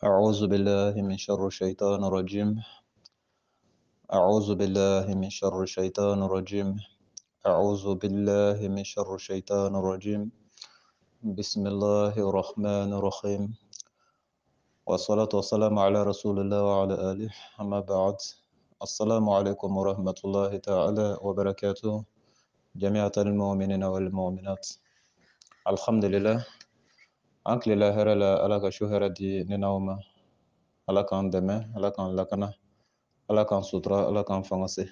أعوذ بالله من شر الشيطان الرجيم. أعوذ بالله من شر الشيطان الرجيم. أعوذ بالله من شر الشيطان الرجيم. بسم الله الرحمن الرحيم. والصلاة والسلام على رسول الله وعلى آله. أما بعد، السلام عليكم ورحمة الله تعالى وبركاته جميع المؤمنين والمؤمنات. الحمد لله. أنك لله هرلا ألاك شهر دي نناوما ألاك دمه ألاك لكنا ألاك سطرة ألاك فنسي.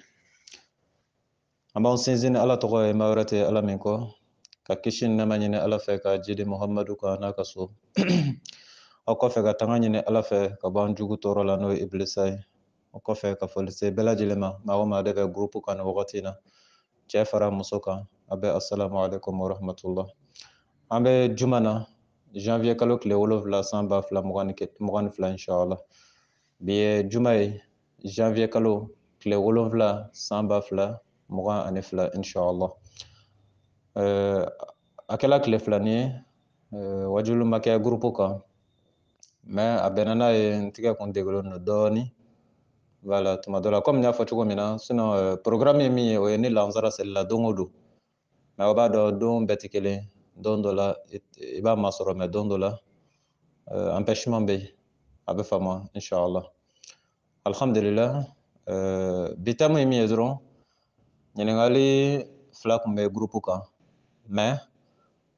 An b'an sinsin ni Ala tɔgɔ ye, maa wɛrɛ tɛ Ala min kɔ, ka kisi ni nɛɛma ɲini Ala fɛ ka jidi Muhamadu kan n'a ka so. O kɔfɛ ka tanga ɲini Ala fɛ ka bɔ an jugu tɔɔrɔ la n'o ye Ibilisa ye. O kɔfɛ ka foli se bɛɛ lajɛlen ma, maa o maa de bɛ groupe kan nin wagati in na, cɛ fara muso kan, a bɛ assalamu alaikum wa rahmatullah. An bɛ juma na, janvier kalo tile 7 san 2022 inshallah. Bi ye juma ye, janvier kalo tile 7 san 2022 inshallah. A kɛla tile filani ye, wajulu ma kɛ groupe kan, mais a bɛnna n'a ye n tigɛ kun degulen don dɔɔni. Voilà, tuma dɔ la comme n y'a fɔ cogo min na, sinon programme ye min ye, o ye ni lansara selila don o don. Mais o b'a dɔn don bɛɛ tɛ kelen ye. Don dɔ la i b'a masɔrɔ, mais don dɔ la empêchement bɛ yen, a bɛ faamu inshallah. Alhamdulillah, bi thème ye min ye dɔrɔn, ɲininkali fila kun bɛ groupe kan, mais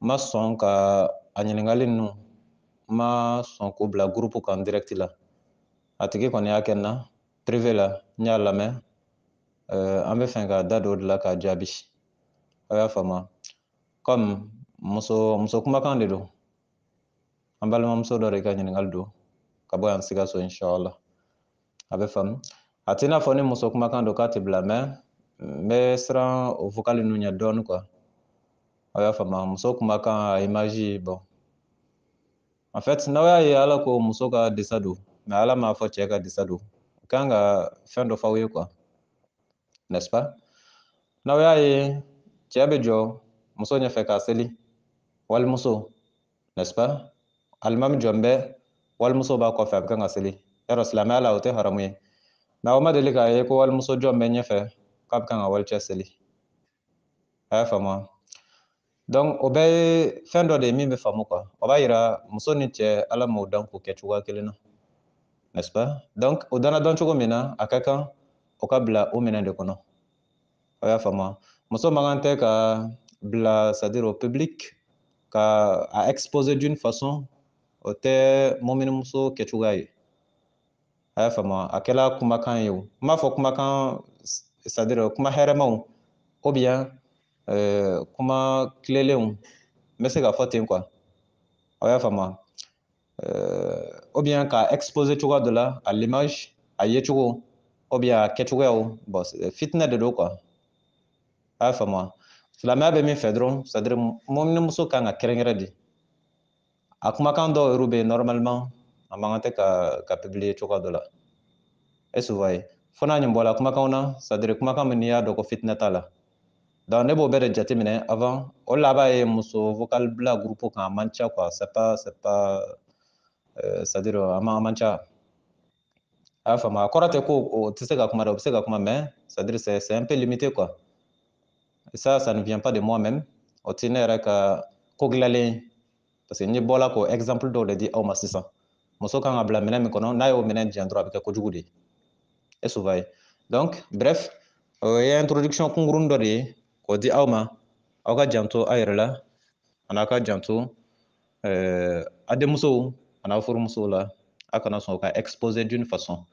n ma sɔn ka a ɲininkali ninnu, n ma sɔn k'o bila groupe kan direct la. A tigi kɔni y'a kɛ n na privé la, n y'a lamɛn, an bɛ fɛ ka da don o de la k'a jaabi. A y'a faamu. Comme muso kumakan de don, an balimamuso dɔ de ka ɲininkali don ka bɔ yan Sikaso inshallah. A bɛ faamu. A tɛ i n'a fɔ ni muso kumakan don k'a tɛ bila, mais n bɛ siran o vocal ninnu ɲɛ dɔɔni quoi. A y'a faamu. Muso kumakan a image bon. En fait, n'aw y'a ye Ala ko muso ka disa don, mais Ala m'a fɔ cɛ ka disa don. O kan ka fɛn dɔ f'aw ye quoi, n'est-ce pas? N'aw y'a ye cɛ bɛ jɔ muso ɲɛfɛ k'a seli, walimuso, n'est-ce pas? Alimami jɔn bɛ, walimuso b'a kɔfɛ a bɛ kan ka seli. Yarɔ silamɛya la o tɛ haramu ye. Mais aw ma deli k'a ye ko walimuso jɔn bɛ ɲɛfɛ k'a bɛ kan ka walicɛ seli. A y'a faamu. Donc o bɛɛ ye fɛn dɔ de ye min bɛ faamu quoi. O b'a yira muso ni cɛ Ala m'o dan k'o kɛ cogoya kelen na, n'est-ce pas? Donc o danna dɔn cogo min na, a ka kan o ka bila o minɛn de kɔnɔ. A y'a faamu. Muso man kan tɛ ka bila c'est à dire au public ka a exposer d'une façon, o tɛ mɔminimuso kɛcogoya ye. A y'a faamu. A kɛla kumakan ye o. N m'a fɔ kumakan c'est à dire kuma hɛrɛmaw ou bien kuma tilelenw, n bɛ se ka fɔ ten quoi. A y'a faamu. Ou bien ka exposer cogoya dɔ la à l'image, a yecogo ou bien a kɛcogoyaw, bon fitinɛ de don quoi. A y'a faamu. Silamɛya bɛ min fɛ dɔrɔn, c'est à dire mɔminimuso kan ka kɛrɛnkɛrɛn de. A kumakan dɔw yɛrɛ bɛ yen normalement a man kan tɛ ka publier cogoya dɔ la. Est-ce que vous voyez? Fo n'a ɲɛ bɔra kumakanw na, c'est à dire kumakan min n'i y'a dɔn ko fitinɛ t'a la. Donc ne b'o bɛɛ de jateminɛ avant. O de la a b'a ye muso vocal bila groupe kan a man ca quoi. C'est pas c'est à dire a man ca. A y'a faamu. A kɔrɔ tɛ ko o tɛ se ka kuma dɛ, o bɛ se ka kuma, mais c'est à dire c'est un peu limité quoi. Et ça ne vient pas de moi-même. O tɛ ne yɛrɛ ka ko dilanlen ye. Parce que n ye bɔla k'o exemple dɔw de di aw ma sisan. Muso kan ka bila minɛn min kɔnɔ, n'a y'o minɛn diyan dɔrɔn a bɛ kɛ kojugu de ye. Est-ce que vous voyez? Donc bref, o ye introduction kunkuruni dɔ de ye k'o di aw ma, aw ka janto a yɛrɛ la, ani aw ka janto a denmusow ani aw furumusow la. A kana sɔn ka exposer d'une façon.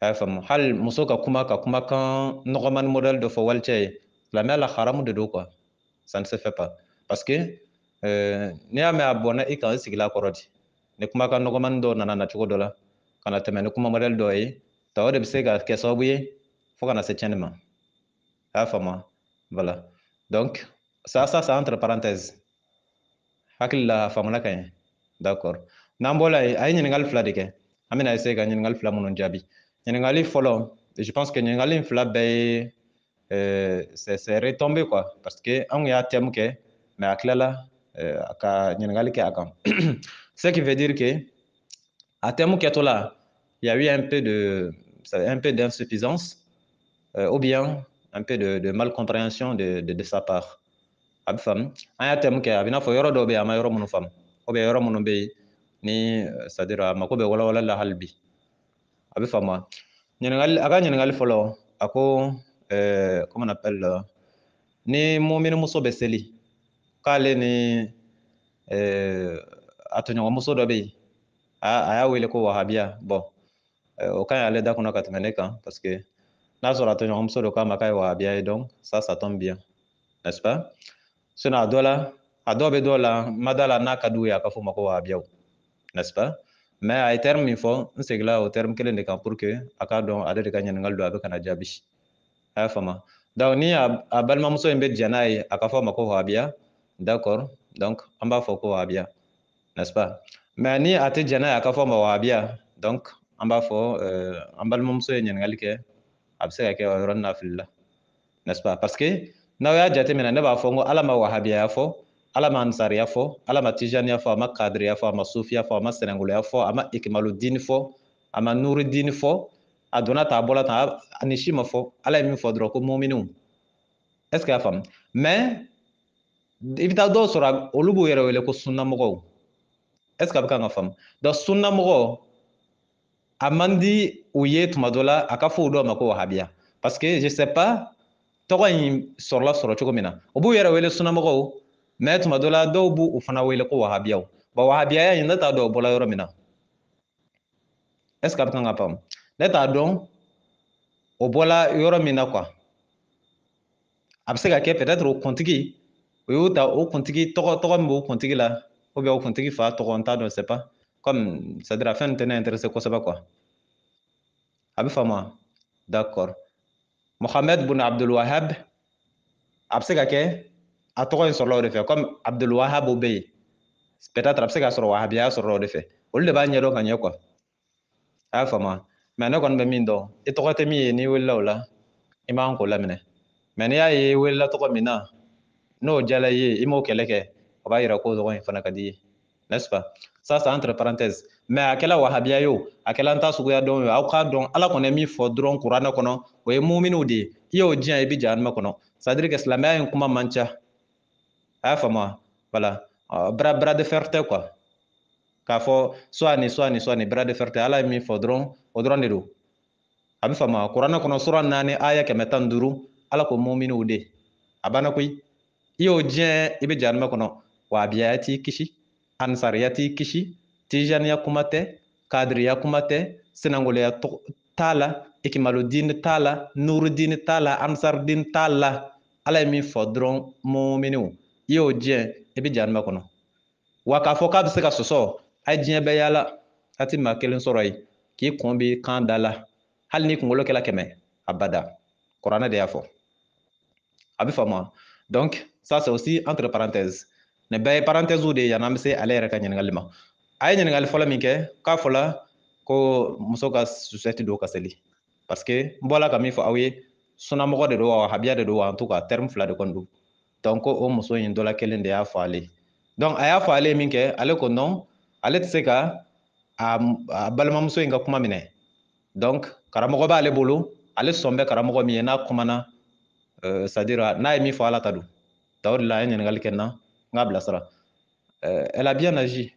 A y'a faamu. Hali muso ka kumakan nɔgɔmani modèle dɔ fɔ walicɛ ye, silamɛya la haramu de don quoi. Ça ne se fait pas. Parce que n'i y'a mɛn a bɔnna i kan, i sigila a kɔrɔ di. Ni kumakan nɔgɔmani dɔw nana nacogo dɔ la, ka na tɛmɛ ni kuma modèle dɔ ye, o de bɛ se ka kɛ sababu ye fo ka na se tiɲɛni ma. A y'a faamu. Voilà. Donc ça c'est entre parenthèses. Hakili la a faamuna ka ɲɛ. D'accord. N'an bɔra yen, a ye ɲininkali fila de kɛ. An bɛna essayer ka ɲininkali fila minnu jaabi. Ɲininkali fɔlɔ, je pense que ɲininkali in fila bɛɛ ye c'est retombé quoi. Parce que an y'a thème kɛ, mais a tilala ka ɲininkali kɛ a kan. Ce qui veut dire que À terme là, il y a eu un peu d'insuffisance ou bien un peu de malcompréhension de sa part. A bɛ faamu an y'a terme kɛ a bɛ n'a fɔ yɔrɔ dɔw bɛ yen a ma yɔrɔ minnu faamu ou bien yɔrɔ minnu bɛ yen ni c'est à dire a mako bɛ walawalali la hali bi a bɛ faamu wa ɲininkali a ka ɲininkali fɔlɔ a ko comment on appelle ni muminimuso bɛ seli k'ale ni a tɔɲɔgɔnmuso dɔ bɛ yen a y'a wele ko wahabiya bon o ka ɲi ale da kɔnɔ ka tɛmɛ ne kan parce que n'a sɔrɔ a tɔɲɔgɔnmuso dɔ k'a ma k'a ye wahabiya ye donc ça tombe bien n'est-ce pas sinon a dɔ la a dɔw bɛ dɔw la n ma da la n'a ka d'u ye a ka fɔ ma ko wahabiyaw n'est-ce pas mais a ye terme min fɔ n segila o terme kelen de kan pour que a k'a dɔn ale de ka ɲininkali don a bɛ kana jaabi a y'a faamu donc ni a balimamuso in bɛ diɲɛ n'a ye a ka fɔ ma ko wahabiya d'accord donc an b'a fɔ ko wahabiya n'est-ce pas mais ni a tɛ diɲɛ n'a ye a ka fɔ ma wahabiya donc an b'a fɔ an balimamuso ye ɲininkali kɛ a bɛ se ka kɛ o yɔrɔnin na fili la n'est-ce pas parce que n'aw y'a jateminɛ ne b'a fɔ n ko ala ma wahabiya fɔ ala ma ansariya fɔ ala ma tijaniya fɔ a ma kadiriya fɔ a ma sufiya fɔ a ma sɛnɛngoloya fɔ a ma ikimalu dini fɔ a ma nuri dini fɔ a donna tan a bɔra tan a ni si ma fɔ ala ye min fɔ dɔrɔn ko muminiw est ce que y'a faamu mais i bɛ taa dɔw sɔrɔ olu b'u yɛrɛ wele ko sunnamɔgɔw est ce que a bɛ kan ka faamu donc sunnamɔgɔ a man di u ye tuma dɔ la a ka fɔ o dɔw ma ko wahabiya parce que je sais pas tɔgɔ in sɔrɔla sɔrɔ cogo min na o b'u yɛrɛ wele sunnamɔgɔw mais tuma dɔ la dɔw b'u fana wele ko wahabiyaw bon wahabiyaya in ne t'a dɔn o bɔla yɔrɔ min na est ce que a bɛ kan ka faamu ne t'a dɔn o bɔla yɔrɔ min na quoi a bɛ se ka kɛ peut être o kuntigi o y'o ta o kuntigi tɔgɔ min b'o kuntigi la ou bien o kuntigi fa tɔgɔ n t'a dɔn c'est pas comme c'est à dire a fɛn tɛ ne intéressé kosɛbɛ quoi a bɛ faamu wa d'accord Mohamed bun Abdul Wahab a bɛ se ka kɛ a tɔgɔ in sɔrɔla o de fɛ comme Abdul Wahab bɛ yen peut être a bɛ se ka sɔrɔ wahabiya sɔrɔla o de fɛ olu de b'a ɲɛdɔn ka ɲɛ quoi a y'a faamu wa mais ne kɔni bɛ min dɔn i tɔgɔ tɛ min ye n'i welela o la i man k'o laminɛ mais n'i y'a ye i welela tɔgɔ min na n'o diyala i ye i m'o kɛlɛ kɛ o b'a yira k'o tɔgɔ in fana ka di i ye n'est-ce pas ça c'est entre parenthèses mais a kɛla wahabiya ye o a kɛla n ta suguya dɔn ye aw k'a dɔn ala kɔni ye min fɔ dɔrɔn kuranɛ kɔnɔ o ye muminiw de ye i y'o diyan i bɛ jahanama kɔnɔ c'est à dire que silamɛya in kuma man ca a y'a faamu wa voilà bras de fer tɛ quoi k'a fɔ soit ni soit ni soit ni bras de fer tɛ ala ye min fɔ dɔrɔn o dɔrɔn de don a bɛ faamu wa kuranɛ kɔnɔ sura 4 aya 115 ala ko muminiw de a banna koyi i y'o diɲɛ i bɛ jahanama kɔnɔ wa abiyaya t'i kisi ansariya t'i kisi tijaniya kuma tɛ kadiriya kuma tɛ sinangoloya t'a la ikimaludini t'a la nurudini t'a la ansardini t'a la ala ye min fɔ dɔrɔn muminiw i y'o diɲɛ i bɛ jahanama kɔnɔ wa k'a fɔ k'a bɛ se ka sɔsɔ a ye diɲɛ bɛɛ yaala a tɛ maa kelen sɔrɔ yen k'i kun bɛ kan da la hali ni kunkolo kɛla 100 abada kuranɛ de y'a fɔ a bɛ faamu donc ça c'est aussi entre parenthèses nin bɛɛ ye parenthèse de ye yan'an bɛ se ale yɛrɛ ka ɲininkali ma a ye ɲininkali fɔlɔ min kɛ k'a fɔla ko muso ka susɛti don ka seli parce que n bɔla ka min fɔ aw ye sunnamɔgɔ de don wa wahabiya de don wa en tout cas terme fila de kɔni don donc ko o muso in dɔ la kelen de y'a fɔ ale ye donc a y'a fɔ ale ye min kɛ ale ko non ale tɛ se ka a balimamuso in ka kuma minɛ donc karamɔgɔ b'ale bolo ale sɔn bɛ karamɔgɔ min ye n'a kumana c'est à dire n'a ye min fɔ ala ta don o de la a ye ɲininkali kɛ n na n k'a bilasira elle a bien agi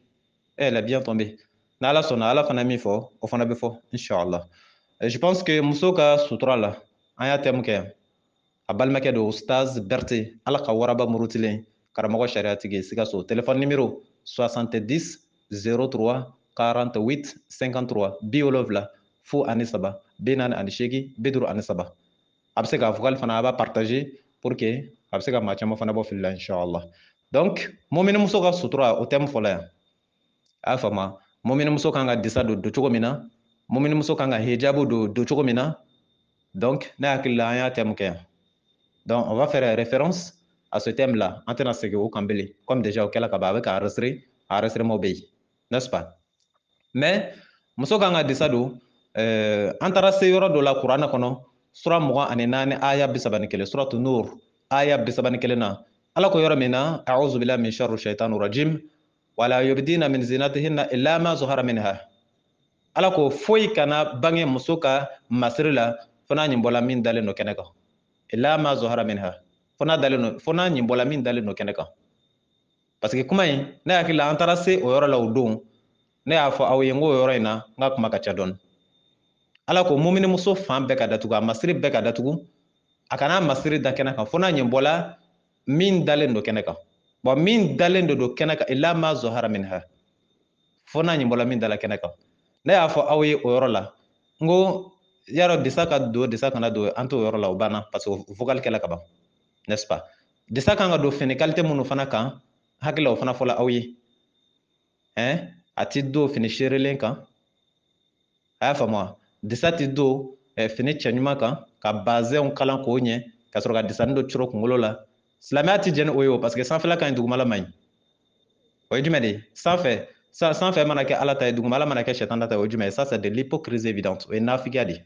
elle a bien tombé n'ala sɔnna ala fana min fɔ o fana bɛ fɔ inshallah je pense que muso ka sutura la an y'a thème kɛ yan a balimakɛ don Ustaz Berté ala ka waraba murutilen karamɔgɔ sariatigi Sikaso téléphone numéro 70 03 48 53 70 fo ani 3 48 53 a bɛ se k'a fɔ k'ale fana a b'a partager pour que a bɛ se ka maa caman fana bɔ fili la inshallah donc muminimuso ka sutura o thème fɔlɔ yan a y'a faamu muminimuso kan ka disa don cogo min na muminimuso kan ka hijabu don cogo min na donc ne hakili la an y'a thème kɛ yan donc on va faire référence à ce thème là an tɛna segin o kan bilen comme déjà o kɛla ka ban a bɛ ka enregistrer enregistrement bɛ yen n'est-ce pas mais muso kan ka disa don an taara se yɔrɔ dɔ la kuranɛ kɔnɔ sura 24 aya 31 suratu nur aya 31 na ala ko yɔrɔ min na a'udhu billahi min sharri shaitani rajim wala yubdina min zinatihinna illa ma zuhara minha ala ko foyi kana bange muso ka masiri la fona nyimbola min dalen no kɛnɛ kan illa ma zohara minha fona nyimbola min dalen no kɛnɛ kan parce que kuma in ne hakili la an taara se o yɔrɔ la o don ne y'a fɔ aw ye n ko o yɔrɔ in na n ka kuma ka ca dɔɔni ala ko mumini muso fan bɛɛ ka datugu a masiri bɛɛ ka datugu a kana masiri da kɛnɛ kan fona nyimbola min dalen do kɛnɛ kan bon min dalen do kɛnɛ kan illa ma zohara minha fona nyimbola min dala kɛnɛ kan ne y'a fɔ aw ye o yɔrɔ la n ko yarɔ disa ka don disa kana don an t'o yɔrɔ la o banna parce que vocal kɛla ka ban n'est-ce pas disa kan ka don fini qualité minnu fana kan hakili la o fana fɔla aw ye a ti don fini seerelen kan a y'a faamu wa disa ti don fini cɛɲuman kan ka bazɛnw kalan k'o ɲɛ ka sɔrɔ ka disanin dɔ coro kunkolo la silamɛya ti jɛni o ye o parce que sanfɛla ka ɲi dugumala man ɲi o ye jumɛn de ye sanfɛ mana kɛ ala ta ye dugumala mana kɛ sɛtana ta ye o ye jumɛn ye ça c'est de l'hypocrisie évidente o ye nafigiya de ye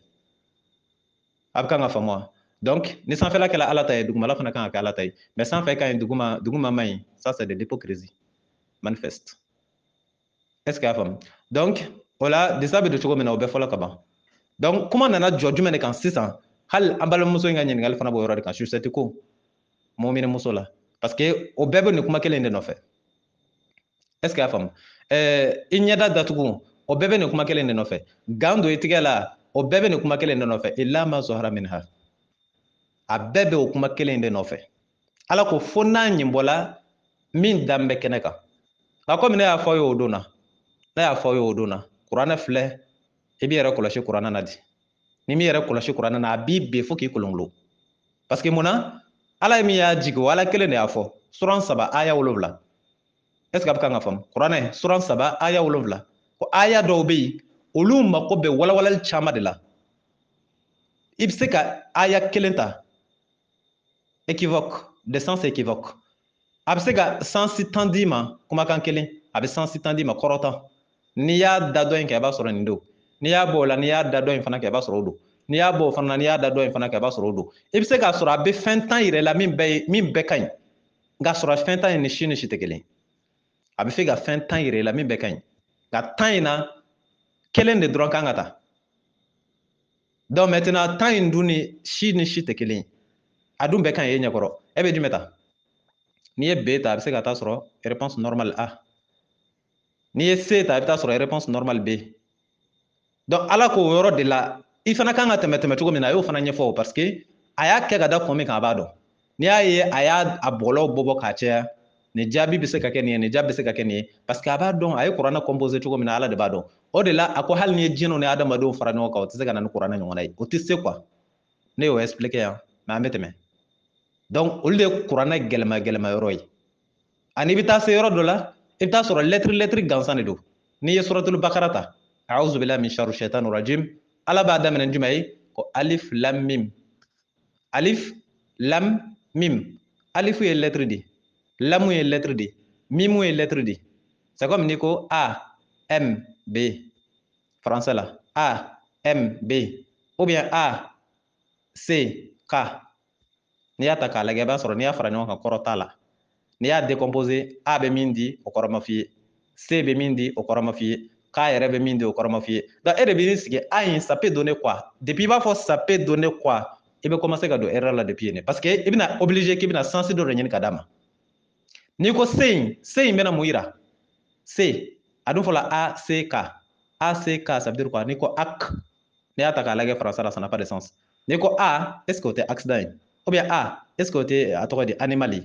a bɛ kan ka faamu wa donc ni sanfɛla kɛla ala ta ye dugumala fana kan ka kɛ ala ta ye mais sanfɛ ka ɲi duguma man ɲi ça c'est de l'hypocrisie manifeste est ce que y'a faamu donc o la disa bɛ don cogo min na o bɛɛ fɔlɔ ka ban donc kuma nana jɔ jumɛn de kan sisan hali an balimamuso in ka ɲininkali fana b'o yɔrɔ de kan susɛti ko mɔmini muso la parce que o bɛɛ bɛ nin kuma kelen de nɔfɛ est ce que y'a faamu i ɲɛda datugu o bɛɛ bɛ nin kuma kelen de nɔfɛ gan don i tigɛ la o bɛɛ bɛ nin kuma kelen de nɔfɛ illa ma zohara minha a bɛɛ bɛ o kuma kelen de nɔfɛ ala ko fo n'a ɲimbɔla min dan bɛ kɛnɛ kan nka komi ne y'a fɔ aw ye o don na kuranɛ filɛ i b'i yɛrɛ kɔlɔsi kuranɛ na di ni m'i yɛrɛ kɔlɔsi kuranɛ na a b'i ben fo k'i kolonkolon parce que mun na ala ye min y'a jigi o ala kelen de y'a fɔ suran 3 aya 7 est ce que a bɛ kan ka faamu kuranɛ suran 3 aya 7 ko aya dɔw bɛ yen olu mako bɛ walawalali caman de la i bɛ se ka aya kelen ta équivoque de sens équivoque a bɛ se ka sansi 10 d'i ma kumakan kelen a bɛ sansi 10 d'i ma kɔrɔtan n'i y'a da dɔ in kɛ i b'a sɔrɔ nin don n'i y'a bɔ o la n'i y'a da dɔ in fana kɛ i b'a sɔrɔ o don n'i y'a bɔ o fana n'i y'a da dɔ in fana kɛ i b'a sɔrɔ o don i bɛ se k'a sɔrɔ a bɛ fɛn 10 yɛrɛ la min bɛɛ ka ɲi nka sɔrɔ fɛn 10 in ni si tɛ kelen a bɛ fɛ ka fɛn 10 yɛrɛ la min bɛɛ ka ɲi nka 10 in na kelen de dɔrɔn kan ka ta donc maintenant 10 in dun ni si tɛ kelen a dun bɛɛ ka ɲi e ɲɛkɔrɔ e bɛ jumɛn ta n'i ye B ta a bɛ se ka taa sɔrɔ réponse normale A n'i ye C ta a bɛ taa sɔrɔ réponse normale B donc ala k'o yɔrɔ de la i fana kan ka tɛmɛ cogo min na a y'o fana ɲɛfɔ o parce que a y'a kɛ ka da kun min kan a b'a dɔn n'i y'a ye a y'a bɔlɔw bɔ k'a caya nin jaabi bɛ se ka kɛ nin ye nin jaabi bɛ se ka kɛ nin ye parce que a b'a dɔn a ye kuranɛ composé cogo min na ala de b'a dɔn o de la a ko hali ni ye jinɛw ni adamadenw fara ɲɔgɔn kan o tɛ se ka na ni kuranɛ ɲɔgɔnna ye o tɛ se quoi ne y'o expliqué yan mais an bɛ tɛmɛ donc olu de ye kuranɛ gɛlɛma yɔrɔ ye ani i bɛ taa se yɔrɔ dɔ la i bɛ taa sɔrɔ lɛtiri gansan de don n'i ye suratul bakara ta a'udhu billahi min sharri shaitanir rajim ala b'a daminɛ jumɛn ye ko alif lam mim alifu ye lɛtiri de lamu ye lɛtiri de mimu ye lɛtiri de c'est comme ni ko A M B français la A M B ou bien A C K n'i y'a ta k'a lajɛ i b'a sɔrɔ n'i y'a fara ɲɔgɔn kan kɔrɔ t'a la n'i y'a décomposé A bɛ min di o kɔrɔ ma f'i ye C bɛ min di o kɔrɔ ma f'i ye K yɛrɛ bɛ min di o kɔrɔ ma f'i ye donc e de b'i sigi A in ça peut donner quoi depuis i b'a fɔ ça peut donner quoi i bɛ commencer ka don erreur la depuis yen parce que i bɛna obligé k'i bɛna sens dɔ de ɲini ka d'a ma n'i ko C in bɛna mun yira C a dun fɔla A C K ça veut dire quoi n'i ko ak n'i y'a ta k'a lajɛ français la ça n'a pas de sens n'i ko A est ce que o tɛ accident ye ou bien A est ce que o tɛ a tɔgɔ di animal ye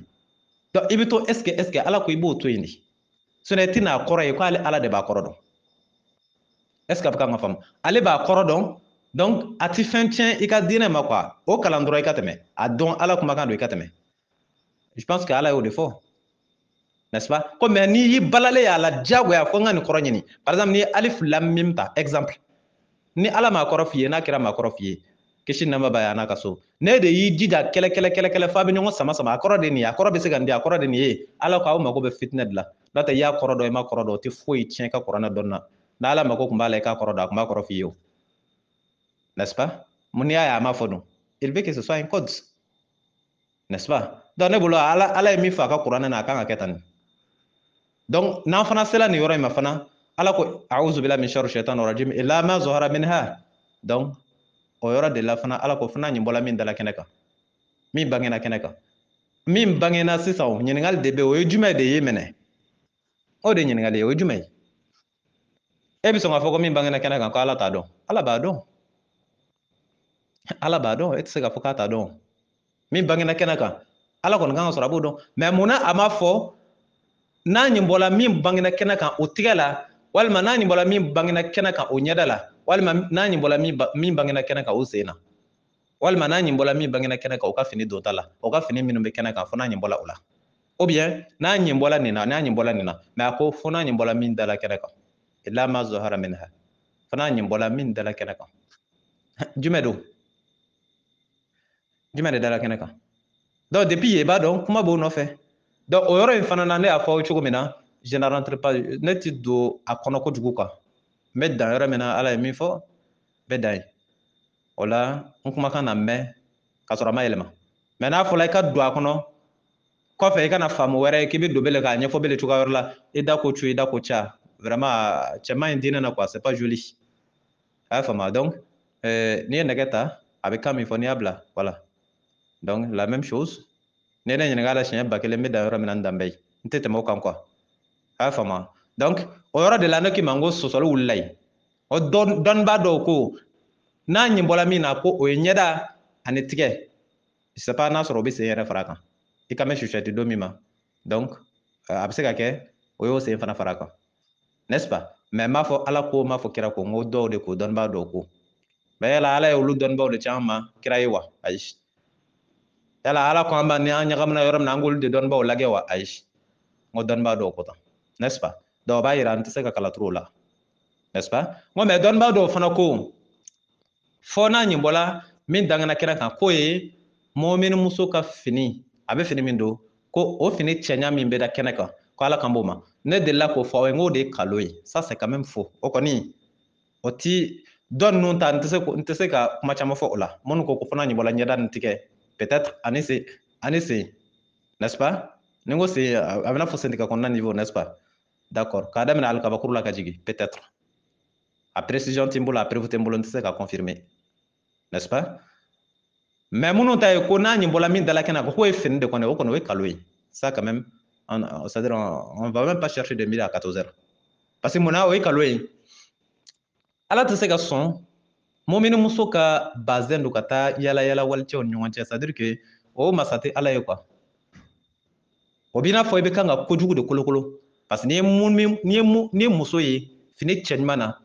donc i bɛ to est ce que ala ko i b'o to yen de sinon i tɛna kɔrɔ ye ko ala de b'a kɔrɔ dɔn est ce que a bɛ kan ka faamu ale b'a kɔrɔ dɔn donc a ti fɛn tiɲɛ i ka diinɛ ma quoi o kalan dɔrɔn i ka tɛmɛ a dɔn ala kumakan don i ka tɛmɛ je pense que ala y'o de fɔ n'est-ce pas ko mais n'i y'i balalen y'a la diyagoya fo n ka nin kɔrɔ ɲini par exemple n'i ye alif lam mim ta exemple ni ala m'a kɔrɔ f'i ye n'a kɛra m'a kɔrɔ f'i ye kisi nɛɛma b'a ye a n'a ka so ne de y'i jija kɛlɛ f'a bɛ ɲɔgɔn sama a kɔrɔ de nin ye a kɔrɔ bɛ se ka nin di a kɔrɔ de nin ye ala ko aw mago bɛ fitinɛ de la n'o tɛ i y'a kɔrɔ dɔn i ma kɔrɔ dɔn o tɛ foyi tiɲɛ ka kuranɛ dɔnni na n'ala mago tun b'a la i k'a kɔrɔ dɔn a tun b'a kɔrɔ f'i ye o n'est-ce pas mun n'i y'a ye a m'a fɔ dun il veut que ce soit un code n'est-ce pas donc ne bolo ala ye min fɔ a ka kuranɛ na a kan ka kɛ tan donc n'an fana sera nin yɔrɔ in ma fana ala ko a'udhu billahi min sharri shaitanir rajim illa ma zahara minha. Donc o yɔrɔ de la fana ala ko fana ɲin bɔla min dala kɛnɛ kan min bangena kɛnɛ kan min bangena sisan ɲininkali de bɛ o ye jumɛn de ye minɛ o de ɲininkali ye o ye jumɛn ye e bɛ sɔn k'a fɔ ko min bangena kɛnɛ kan ko ala t'a dɔn ala b'a dɔn ala b'a dɔn e tɛ se k'a fɔ k'a t'a dɔn min bangena kɛnɛ kan ala kɔni kan ka sɔrɔ a b'o dɔn mais munna a ma fɔ n'a ɲin bɔla min bangena kɛnɛ kan o tigɛ la walima n'a ɲin bɔla min bangena kɛnɛ kan o ɲɛda la walima n'a ɲin bɔla min bangena kɛnɛ kan o sen na walima n'a ɲin bɔla min bangena kɛnɛ kan o ka fini don ta la o ka fini minnu bɛ kɛnɛ kan fo n'a ɲin bɔla o la ou bien n'a ɲin bɔla nin na n'a ɲin bɔla nin na mais a ko fo n'a ɲin bɔla min dala kɛnɛ kan illa ma zahara minha fo n'a ɲin bɔla min dala kɛnɛ kan jumɛn don jumɛn de dala kɛnɛ kan donc depuis yen i b'a dɔn kuma b'o nɔfɛ donc o yɔrɔ in fana na ne y'a fɔ cogo min na je ne rentre pas ne ti don a kɔnɔ kojugu quoi n bɛ dan yɔrɔ min na ala ye min fɔ n bɛ dan yen o la n kumakan na mɛn ka sɔrɔ a ma yɛlɛma mais n'a fɔla i ka don a kɔnɔ kɔfɛ i kana faamu wɛrɛ k'i bɛ don bele k'a ɲɛfɔ bele cogoya wɛrɛ la i da ko cu i da ko ca vraiment cɛ man ɲi diinɛ na quoi c'est pas joli a y'a faamu donc n'i ye nɛgɛ ta a bɛ kan min fɔ n'i y'a bila voilà donc la même chose ne ne ɲininka a la siɲɛ 1000 n bɛ dan yɔrɔ min na n dan bɛ yen n tɛ tɛmɛ o kan quoi a y'a faamu donc o yɔrɔ de la ne k'i ma n ko sɔsɔli wulila yen o dɔnnibaa dɔw ko n'a ɲin bɔla min na ko o ye ɲɛda ani tigɛ c'est pas n'a sɔrɔ o bɛ sen yɛrɛ fara kan i ka mɛn susɛti don min ma donc a bɛ se ka kɛ o y'o sen fana fara kan n'est-ce pas mais n m'a fɔ ala ko n m'a fɔ kira ko n ko dɔw de ko dɔnnibaa dɔw ko mais yala ala ye olu dɔnnibaaw de caman ma kira ye wa ayi yala ala ko an b'a ni an ɲagamina yɔrɔ min na an k'olu de dɔnnibaaw lajɛ wa ayi n ko dɔnnibaa dɔw ko tan n'est-ce pas donc o b'a yira n tɛ se ka kala turu o la n'est-ce pas n ko mais dɔnnibaa dɔw fana ko fɔ n'a ɲin bɔla min dangana kɛnɛ kan k'o ye mɔmini muso ka fini a bɛ fini min don ko o fini cɛɲa min bɛ da kɛnɛ kan ko ala kan b'o ma ne delila k'o fɔ aw ye n k'o de ye kalo ye ça c'est quand même faux o kɔni o ti dɔ ninnu ta n tɛ se ka kuma caman fɔ o la minnu ko fɔ n'a ɲin bɔla ɲɛda ni tigɛ peut-être ani sen n'est-ce pas ni n ko sen a bɛ n'a fɔ sentigɛ kɔnɔna niveau n'est-ce pas d'accord k'a daminɛ alikabakuru la ka jigin peut-être a précision tɛ n bolo a preuve tɛ n bolo n tɛ se ka confirmer n'est-ce pas mais minnu ta ye ko n'a ɲin bɔla min dala kɛnɛ kan k'o ye fini de kɔnɔ o kɔni o ye kalo ye ça quand même c'est-à-dire on va même pas chercher de midi à 14 heures parce que munna o ye kalo ye ala tɛ se ka sɔn mɔmini muso ka bazɛn don ka taa yala yala walicɛw ni ɲɔgɔn cɛ c'est-à-dire que o masa tɛ ala ye quoi o b'i n'a fɔ i bɛ kan ka kojugu de kolokolo parce que n'i ye muso ye fini cɛɲuman na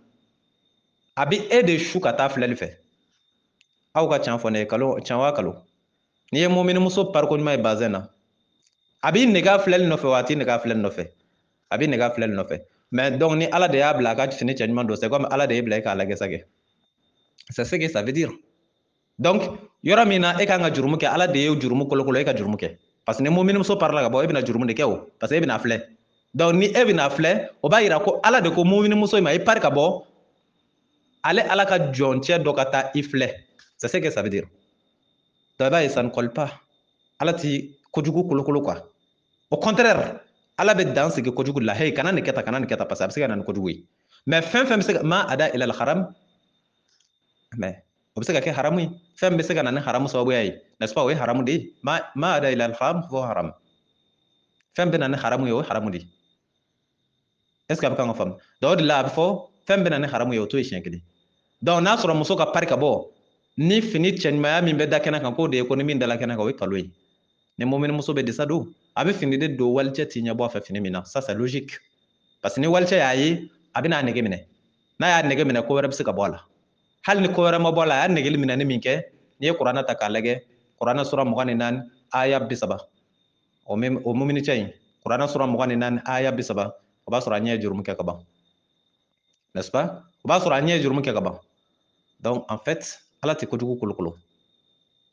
a bɛ e de su ka taa filɛli fɛ aw ka can fɔ ne ye can wa kalo n'i ye mɔmini muso pariko ɲuman ye bazɛn na a b'i nege a filɛli nɔfɛ wa a t'i nege a filɛli nɔfɛ a b'i nege a filɛli nɔfɛ mais donc ni ala de y'a bila a ka fini cɛɲuman don c'est comme ala de y'i bila e k'a lajɛ sagɛ c'est ce que ça veut dire donc yɔrɔ min na e kan ka jurumu kɛ ala de ye jurumu kolokolo e ka jurumu kɛ parce que ni mɔmini muso parila ka bɔ e bɛna jurumu de kɛ o parce que e bɛna filɛ donc ni e bɛna filɛ o b'a yira ko ala de ko mɔmini muso in ma i pari ka bɔ ale ala ka jɔncɛ dɔ ka taa i filɛ c'est ce que ça veut dire donc i b'a ye ça ne colle pas ala ti kojugu kolokolo quoi au contraire ala bɛ dan sigi kojugu la hey kana nin kɛ tan kana nin kɛ tan parce que a bɛ se ka na ni kojugu ye mais fɛn fɛn bɛ se ka ma ada ila haram mais o bɛ se ka kɛ haramu ye fɛn bɛ se ka na ni haramu sababuya ye n'est-ce pas o ye haramu de ye ma ada ila haram fo haram fɛn bɛ na ni haramu ye o ye haramu de ye est-ce que a bɛ kan ka faamu donc o de la a bɛ fɔ fɛn bɛ na ni haramu ye o t'o ye siɲɛ kelen donc n'a sɔrɔ muso ka pari ka bɔ ni fini cɛɲumanya min bɛ da kɛnɛ kan k'o de ye ko ni min dala kɛnɛ kan o ye kalo ye ni mɔmini muso bɛ disa don a bɛ fini de don walicɛ t'i ɲɛ bɔ a fɛ fini min na ça c'est logique parce que ni walicɛ y'a ye a bɛ n'a nege minɛ n'a y'a nege minɛ ko wɛrɛ bɛ se ka bɔ a la hali ni ko wɛrɛ ma bɔ a la a y'a negeli minɛ ni min kɛ n'i ye kuranɛ ta k'a lajɛ kuranɛ sura 24 aya 30 o mumini cɛ in kuranɛ sura 24 aya 30 o b'a sɔrɔ a ɲɛ ye jurumu kɛ ka ban n'est-ce pas o b'a sɔrɔ a ɲɛ ye jurumu kɛ ka ban donc en fait ala tɛ kojugu kolokolo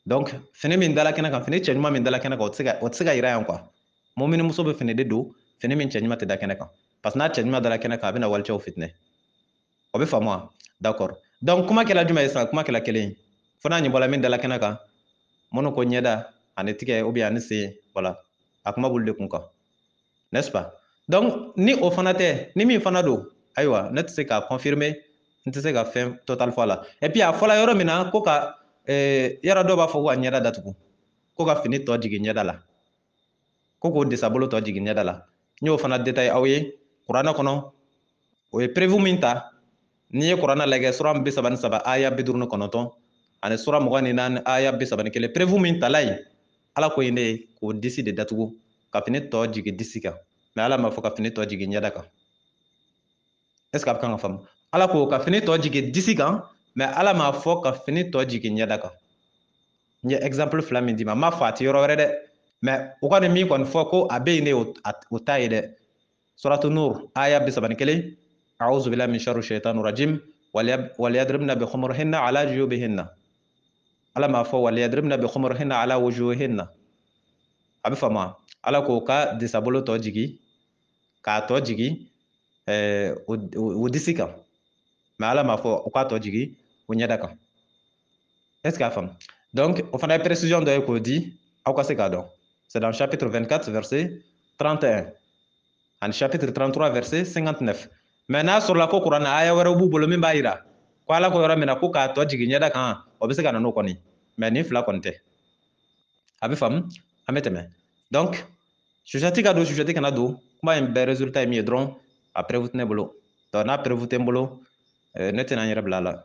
donc fini min dala kɛnɛ kan fini cɛɲuman min dala kɛnɛ kan o tɛ se ka yira yan quoi mɔmini muso bɛ fini de don fini min cɛɲuman tɛ da kɛnɛ kan parce que n'a cɛɲuman dala kɛnɛ kan a bɛna walicɛw fitinɛ o bɛ faamu wa d'accord donc kuma kɛla jumɛn ye sisan kuma kɛla kelen ye fo n'a ɲɛbɔla min dala kɛnɛ kan minnu ko ɲɛda ani tigɛ ou bien ani sen voilà a kuma b'olu de kun kan n'est-ce pas donc ni o fana tɛ ni min fana don ayiwa ne tɛ se k'a confirmer n tɛ se ka fɛn total fɔ a la et puis a fɔla yɔrɔ min na ko ka yɔrɔ dɔw b'a fɔ ko ka ɲɛda datugu ko ka fini tɔ jigin ɲɛda la ko k'o disabolo tɔ jigin ɲɛda la n y'o fana détail aw ye kuranɛ kɔnɔ o ye prévu min ta n'i ye kuranɛ lajɛ sura 33 aya 59 ani sura 24 aya 31 prévu min tala yen ala ko ye ne ye k'o disi de datugu ka fini tɔ jigin disi kan mais ala m'a fɔ ka fini tɔ jigin ɲɛda kan est ce que a bɛ kan ka faamu ala ko ka fini tɔ jigin disi kan mais ala m'a fɔ ka fini tɔ jigin ɲɛda kan n ye exemple fila min d'i ma n m'a fɔ a tɛ yɔrɔ wɛrɛ dɛ mais u kɔni min kɔni fɔ ko a bɛ yen de o t'a ye dɛ suratu nur aya 31 a'udhu billahi min sharri shaitanir rajim waliyadribna bi khumurihinna ala juyubihinna ala m'a fɔ waliyadribna bi khumurihinna ala wujuhihinna a bɛ faamu wa ala ko ka disabolo tɔ jigi k'a tɔ jigi o disi kan mais ala m'a fɔ o k'a tɔ jigi o ɲɛda kan est ce que a faamu donc o fana ye précision dɔ ye k'o di aw ka se k'a dɔn c'est dans chapitre 24 verset 31 ani chapitre 33 verset 59 mais n'a sɔrɔla ko kuranɛ aya wɛrɛw b'u bolo min b'a yira ko ala ko yɔrɔ min na ko k'a tɔ jigin ɲɛda kan o bɛ se ka na n'o kɔni mais nin fila kɔni tɛ a bɛ faamu an bɛ tɛmɛ donc sujɛti ka don sujɛti kana don kuma in bɛɛ résultat ye min ye dɔrɔn a prévu tɛ ne bolo donc n'a prévu tɛ n bolo ne tɛna n yɛrɛ bila a la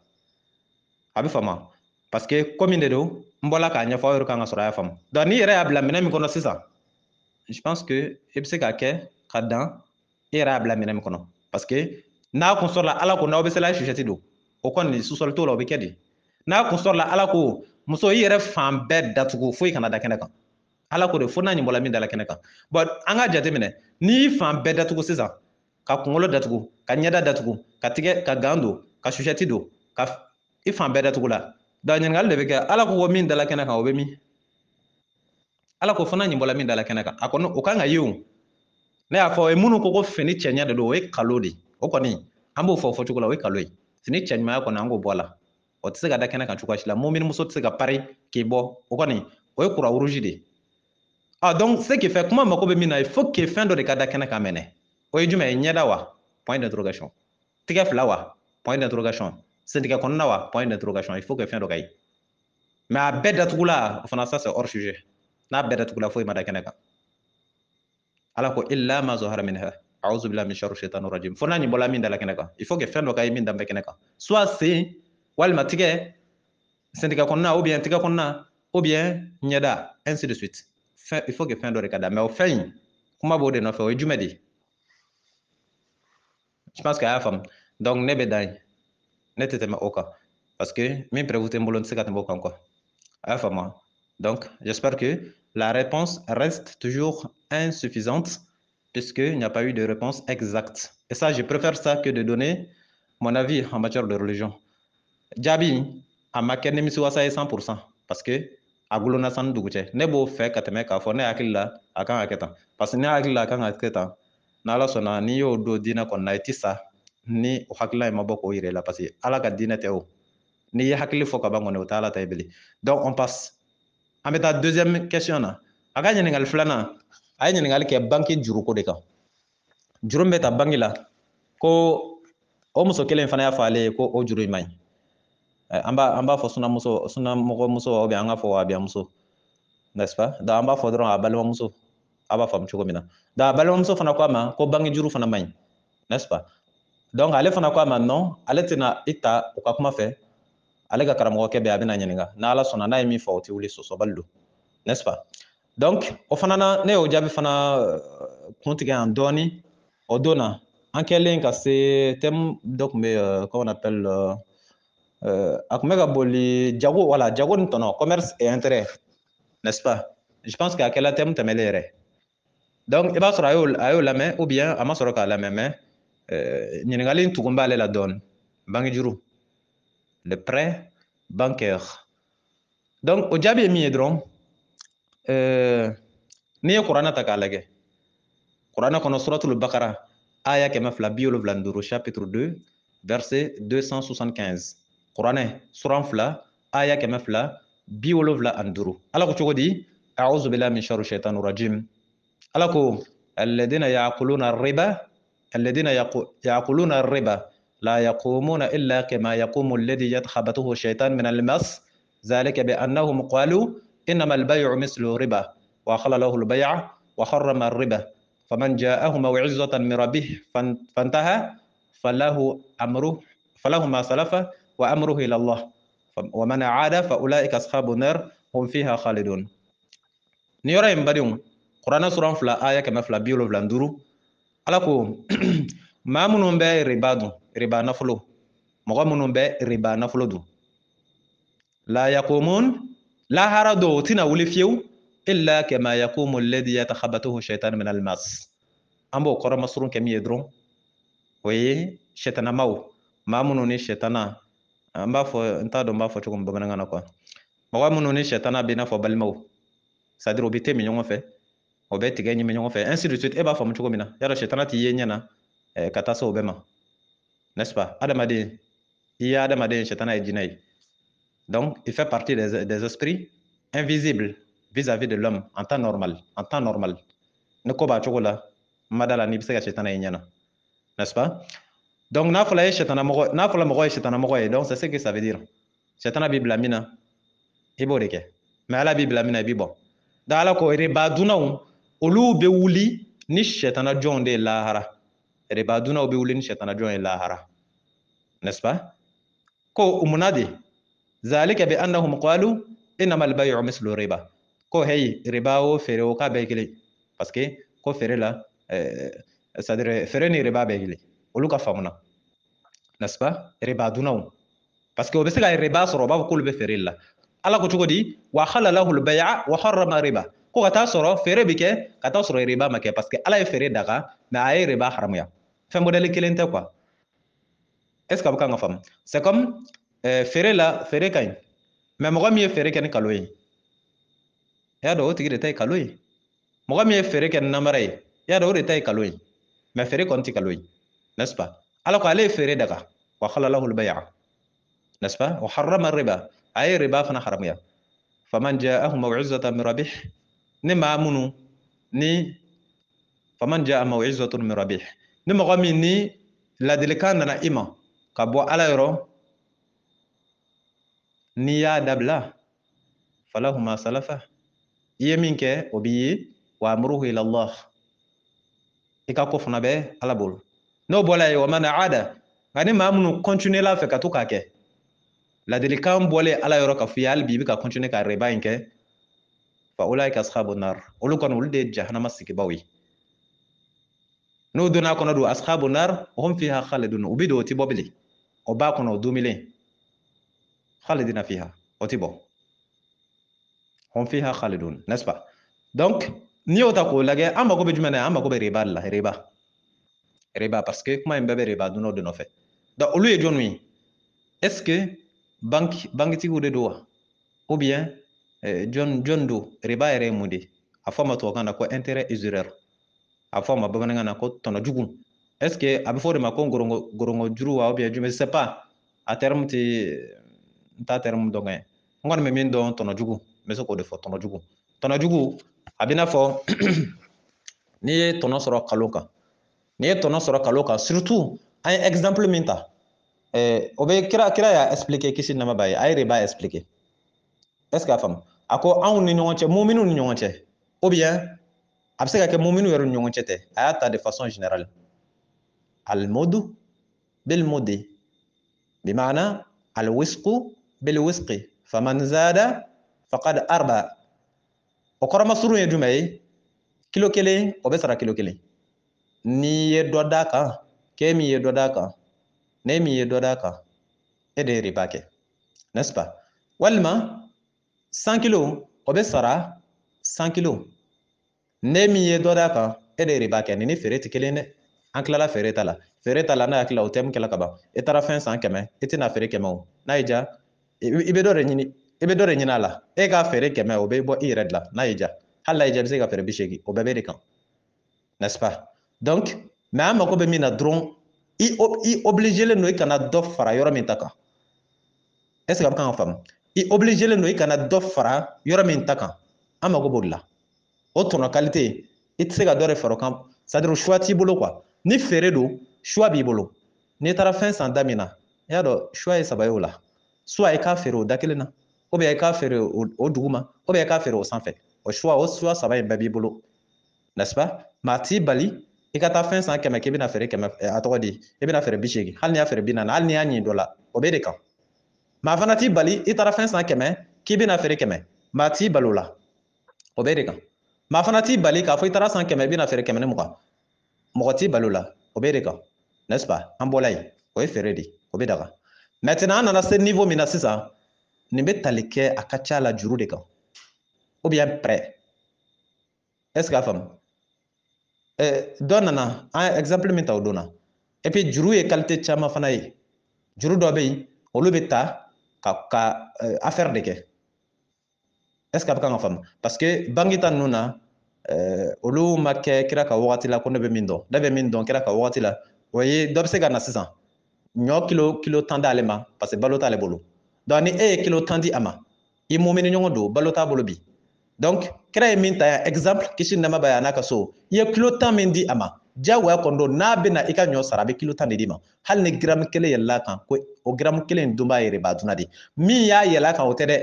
a bɛ faamu parce que komi de don n bɔla k'a ɲɛfɔ aw yɛrɛ kan ka sɔrɔ a y'a faamu donc n'i yɛrɛ y'a bila minɛn min kɔnɔ sisan je pense que i bɛ se k'a kɛ ka dan i yɛrɛ y'a bila minɛn min kɔnɔ parce que n'a kun sɔrɔla ala ko n'aw bɛ se la sujɛti don o kɔni susɔli t'o la o bɛ kɛ de n'a kun sɔrɔla ala ko muso i yɛrɛ fan bɛɛ datugu foyi kana da kɛnɛ kan ala ko de fo n'a ɲibɔla min dala kɛnɛ kan bon an ka jateminɛ n'i fan bɛɛ datugu sisan ka kunkolo datugu ka ɲɛda datugu ka tigɛ ka gan don ka sujɛti don ka i fan bɛɛ datugu la donc ɲininkali de bɛ kɛ ala ko min dala kɛnɛ kan o bɛ min ala ko fo n'a ɲibɔla min dala kɛnɛ kan a kɔni o kan ka ye o ne y'a fɔ minnu ko ko fini cɛɲɛ de don o ye kalo de o kɔni an b'o fɔ o fɔcogo la o ye kalo ye fini cɛɲumanya kɔni an k'o bɔ a la o tɛ se ka da kɛnɛ kan cogoya si la mumini muso tɛ se ka pari k'i bɔ o kɔni o ye kura rouge de ah donc ce qui fait kuma mako bɛ min na il faut que fɛn dɔ de ka da kɛnɛ kan mɛnɛ o ye jumɛn ye ɲɛda wa point d'interrogation tigɛ fila wa point d'interrogation sentigɛ kɔnɔna wa point d'interrogation il faut que fɛn dɔ ka ye mais a bɛɛ datugula o fana ça c'est hors sujet n'a bɛɛ datugula foyi ma da kɛnɛ kan ala ko illa ma zahara minha a'udhu billahi min sharri shaitanir rajim fo n'a ɲibɔla min dala kɛnɛ kan il faut que fɛn dɔ ka ye min danbɛ kɛnɛ kan soit sen walima tigɛ sentigɛ kɔnɔna ou bien tigɛ kɔnɔna ou bien ɲɛda ainsi de suite il faut que fɛn dɔ de ka da mais o fɛn in kuma b'o de nɔfɛ o ye jumɛn de ye je pense que a y'a faamu donc ne bɛ dan ye ne tɛ tɛmɛ o kan parce que min prévu tɛ n bolo n tɛ se ka tɛmɛ o kan quoi a y'a faamu donc j'espère que la réponse reste toujours insuffisante puisqu'il n'y a pas eu de réponse exacte et ça je préfère ça que de donner mon avis en matière de religion jaabi a ma kɛ nimisiwasa ye 100% parce que a gulonna sani dugu cɛ ne b'o fɛ ka tɛmɛ k'a fɔ ne hakili la a kan ka kɛ tan parce que ne hakili la a kan ka kɛ tan n'ala sɔnna n'i y'o don diinɛ kɔnɔna i ti sa ni o hakilila in ma bɔ k'o yira i la parce que ala ka diinɛ tɛ o n'i ye hakili fɔ ka ban kɔni o tɛ ala ta ye bilen donc on passe an bɛ taa deuxième question na a ka ɲininkali filanan a ye ɲininkali kɛ banki juruko de kan juru min bɛ ta banki la ko o muso kelen fana y'a fɔ ale ye ko o juru in man ɲi an b'a fɔ sunamɔgɔmuso ou bien an ka fɔ wahabiyamuso n'est-ce pas donc an b'a fɔ dɔrɔn a balimamuso a b'a faamu cogo min na donc a balimamuso fana ko a ma ko banki juru fana man ɲi n'est-ce pas donc ale fana ko a ma non ale tɛna i ta u ka kuma fɛ ale ka karamɔgɔkɛ bɛ a bɛna ɲininka n'ala sɔnna n'a ye min fɔ o tɛ wuli sɔsɔbali don n'est-ce pas donc o fana na ne y'o jaabi fana kun tigɛ yan dɔɔni o don na an kɛlen ka se thème dɔ tun bɛ comment on appelle a tun bɛ ka boli jago voilà jago ni tɔnɔ commerce et intérêt n'est-ce pas je pense que a kɛla thème tɛmɛlen yɛrɛ donc i b'a sɔrɔ a y'o lamɛn ou bien a ma sɔrɔ k'a lamɛn mais ɲininkali in tugun b'ale la dɔɔni banki juru le prêt bancaire donc o jaabi ye min ye dɔrɔn n'i ye kuranɛ ta k'a lajɛ kuranɛ kɔnɔ suratul bakara aya 275 chapitre 2 verset 275 kuranɛ suran 2 aya 275 ala ko cogo di a'udhu billahi min sharri shaitanir rajim ala ko alladhina ya'kuluna riba الذين يأكلون الربا لا يقومون إلا كما يقوم الذي يتخبطه الشيطان من المس ذلك بأنهم قالوا إنما البيع مثل الربا وأحل له البيع وحرم الربا فمن جاءه موعظة من ربه فانتهى فله ما سلف وأمره إلى الله ومن عاد فأولئك أصحاب النار هم فيها خالدون. نيورا يمباريون قرآن سورة فلا آية كما فلا بيولو فلا ندورو alako maa minnu bɛ riba dun riba nafolo mɔgɔ minnu bɛ riba nafolo dun la yaqumun lahara dɔw o tɛna wuli fiyewu illa kama yaqumu alladhi yatakhabatuhu shaytan min almas an b'o kɔrɔ masurun kɛ min ye dɔrɔn o ye shɛtanamaw maa minnu ni shɛtana n b'a fɔ n t'a dɔn n b'a fɔ cogo min bamanankan na quoi mɔgɔ minnu ni shɛtana bɛ i n'a fɔ balimaw c'est à dire o bɛ temi ɲɔgɔn fɛ o bɛ tigɛ ɲimi ɲɔgɔn fɛ ainsi de suite e b'a faamu cogo min na yarɔ shɛtana t'i ye ɲɛ na ka taa se o bɛɛ ma n'est-ce pas adamaden i ye adamaden shɛtana ye jinɛ ye donc il fait partie des esprits invisibles vis-à-vis de l'homme en temps normal ni ko b'a cogo la n ma da la n'i bɛ se ka shɛtana ye ɲɛ na n'est-ce pas donc n'a fɔra mɔgɔ ye shɛtanamɔgɔ ye donc c'est ce que ça veut dire shɛtana b'i bila min na i b'o de kɛ mais ala b'i bila min na i b'i bɔ donc ala ko riba dunnaw olu bɛ wuli ni shɛtana jɔnw de ye lahara riba dunnaw bɛ wuli ni shɛtana jɔnw ye lahara n'est-ce pas ko munna de zalika bi annahum qalu innama albay'u mislu riba ko hey riba o feere o k'a bɛɛ kelen parce que ko feere la c'est-à-dire feere ni riba bɛɛ kelen olu ka faamu na n'est-ce pas riba dunnaw parce que o bɛ se ka riba sɔrɔ o b'a fɔ k'olu bɛ feere la ala ko cogo di wa halalahu albay'a wa harrama riba ko ka taa sɔrɔ feere bɛ kɛ ka taa sɔrɔ riba ma kɛ parce que ala ye feere daga mais a ye riba haramuya fɛn modèle kelen tɛ quoi est-ce que a bɛ kan ka faamu c'est comme feere la feere ka ɲi mais mɔgɔ min ye feere kɛ ni kalo ye i y'a dɔn o tigi de ta ye kalo ye mɔgɔ min ye feere kɛ ni namara ye i y'a dɔn o de ta ye kalo ye mais feere kɔni tɛ kalo ye n'est-ce pas ala ko ale ye feere daga wa halalahu albay'a n'est-ce pas wa harrama riba a ye riba fana haramuya faman ja'ahu maw'izatan min rabbih ni maa minnu ni faman ja'a maw'izatun min rabbih ni mɔgɔ min ni ladilikan nana i ma ka bɔ ala yɔrɔ n'i y'a dabila falahu ma salafa i ye min kɛ o b'i ye wa amruhu ila Allah i ka ko fana bɛ ala bolo n'o bɔla ye wa man aada nka ni maa minnu continuer la fɛ ka to k'a kɛ ladilikan bɔlen ala yɔrɔ ka f'i ye hali bi i bɛ ka continuer ka riba in kɛ fa ulaika ashabun nar olu kɔni olu de ye jahanama sigibaw ye n'u donna kɔnɔ don ashabun nar hum fiha khalidun u bi don o ti bɔ bilen o b'a kɔnɔ o donmilen khalidina fiha o ti bɔ hum fiha khalidun n'est-ce pas donc n'i y'o ta k'o lajɛ an mago bɛ jumɛn na an mago bɛ riba de la riba parce que kuma in bɛɛ bɛ riba dunnaw de nɔfɛ donc olu ye jɔnw ye est-ce que bankitigiw de don wa ou bien jɔn don riba yɛrɛ ye mun de a fɔ a ma tubabukan na ko intérêt usuraire a fɔ a ma bamanankan na ko tɔnɔjugu est-ce que a bɛ fɔ o de ma ko ngorongo juru wa ou bien je ne sais pas a terme tɛ n t'a terme dɔn n kɔni bɛ min dɔn tɔnɔjugu n bɛ se k'o de fɔ tɔnɔjugu a bɛ i n'a fɔ n'i ye tɔnɔ sɔrɔ kalo kan surtout an ye exemple min ta o bɛ kira y'a expliquer kisi nɛɛma b'a ye a ye riba expliquer est-ce que a faamu a ko anw ni ɲɔgɔn cɛ muminiw ni ɲɔgɔn cɛ ou bien a bɛ se ka kɛ muminiw yɛrɛ ni ɲɔgɔn cɛ tɛ a y'a ta de façon générale al-mudu bil-mudi bimaana al-wisqu bil-wisqi faman zada faqad arba o kɔrɔma surun ye jumɛn ye kilo kelen o bɛ sara kilo kelen n'i ye dɔ d'a kan k'e min ye dɔ d'a kan ne min ye dɔ d'a kan e de ye riba kɛ n'est-ce pas walima 100 kilos o bɛ sara 100 kilos ne min ye dɔ d'a kan e de ye riba kɛ nin ni feere tɛ kelen dɛ an tilala feere ta la n'a hakili la o thème kɛla ka ban e taara fɛn san 100 e tɛna feere 100 o n'a y'i diya i bɛ dɔ de ɲini a la e ka feere 100 o bɛ bɔ i yɛrɛ de la n'a y'i diya hali n'a y'i diya i bɛ se ka feere 80 o bɛɛ bɛ de kan n'est-ce pas donc mais an mago bɛ min na dɔrɔn i obligelen don i kana dɔ fara yɔrɔ min ta kan est-ce que a bɛ kan ka faamu i obligelen don i kana dɔ fara yɔrɔ min ta kan an mago b'o de la o tɔnɔ qualité i tɛ se ka dɔ de fara o kan c'est-à-dire choix t'i bolo quoi ni feere don choix b'i bolo n'i taara fɛn san da min na i y'a dɔn choix ye saba ye o la soit i k'a feere o da kelen na ou bien i k'a feere o dugu ma ou bien i k'a feere o sanfɛ o choix saba in bɛɛ b'i bolo n'est-ce pas maa t'i bali i ka taa fɛn san 100 k'i bɛna feere 100 a tɔgɔ di i bɛna feere 80 hali n'i y'a feere 40 hali n'i y'a ɲin dɔ la o b'e de kan maa fana t'i bali i taara fɛn san 100 k'i bɛna feere 100 maa t'i bali o la o b'e de kan maa fana t'i bali k'a fɔ i taara san 100 i bɛna feere 120 mɔgɔ t'i bali o la o b'e de kan n'est-ce pas an bɔla yen o ye feere de o bɛ daga maintenant an nana se niveau min na sisan nin bɛ tali kɛ a ka ca la juru de kan ou bien prêt est-ce que a faamu dɔ nana an ye exemple min ta o don na et puis juru ye qualité caman fana ye juru dɔ bɛ yen olu bɛ ta ka affaire de kɛ est-ce que a bɛ kan ka faamu parce que banque ta ninnu na olu ma kɛ kira ka wagati la ko ne bɛ min dɔn ne bɛ min dɔn kira ka wagati la o ye dɔ bɛ se ka na sisan ɲɔ kilo 10 d'ale ma parce que balo t'ale bolo donc ni e ye kilo 10 di a ma i mumini ɲɔgɔn don balo t'a bolo bi donc kira ye min ta yan exemple kisi nɛma b'a ye n'a ka so i ye kilo 10 min di a ma diyagoya kɔni don n'a bɛna i ka ɲɔ sara a bɛ kilo 10 de d'i ma hali ni gramme 1 yɛlɛla kan ko o gramme 1 in dun b'a yɛrɛ b'a dunna de min y'a yɛlɛ kan o tɛ dɛ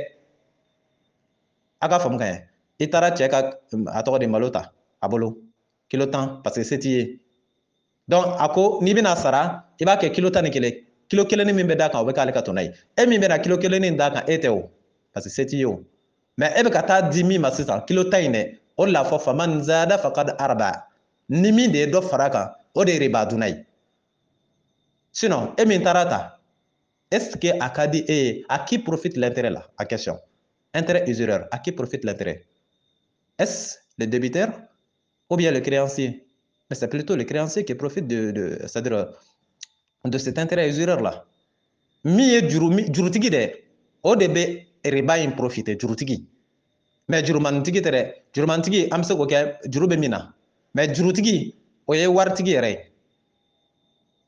a ka faamu ka ɲɛ i taara cɛ ka a tɔgɔ di malo ta a bolo kilo 10 parce que se t'i ye donc a ko n'i bɛna sara i b'a kɛ kilo 11 kilo 1 min bɛ d'a kan o bɛ k'ale ka tɔnɔ ye e min bɛna kilo 1 d'a kan e tɛ o parce que se t'i ye o mais e bɛ ka taa di min ma sisan kilo 10 in dɛ o de la fɔ faman zada faqad arba ni min de ye dɔ fara kan o de ye b'a dunna ye sinon e min taara ta est-ce que a ka di e ye à qui profite l'intérêt là a question intérêt usuraire à qui profite l'intérêt est-ce le débiteur ou bien le créancier mais c'est plutôt le créancier qui profite c'est-à-dire de cet intérêt usuraire là min ye jurutigi dɛ o de bɛ riba in profiter jurutigi mais jurumanitigi tɛ dɛ jurumanitigi an bɛ se k'o kɛ juru bɛ min na mais jurutigi o ye waritigi yɛrɛ ye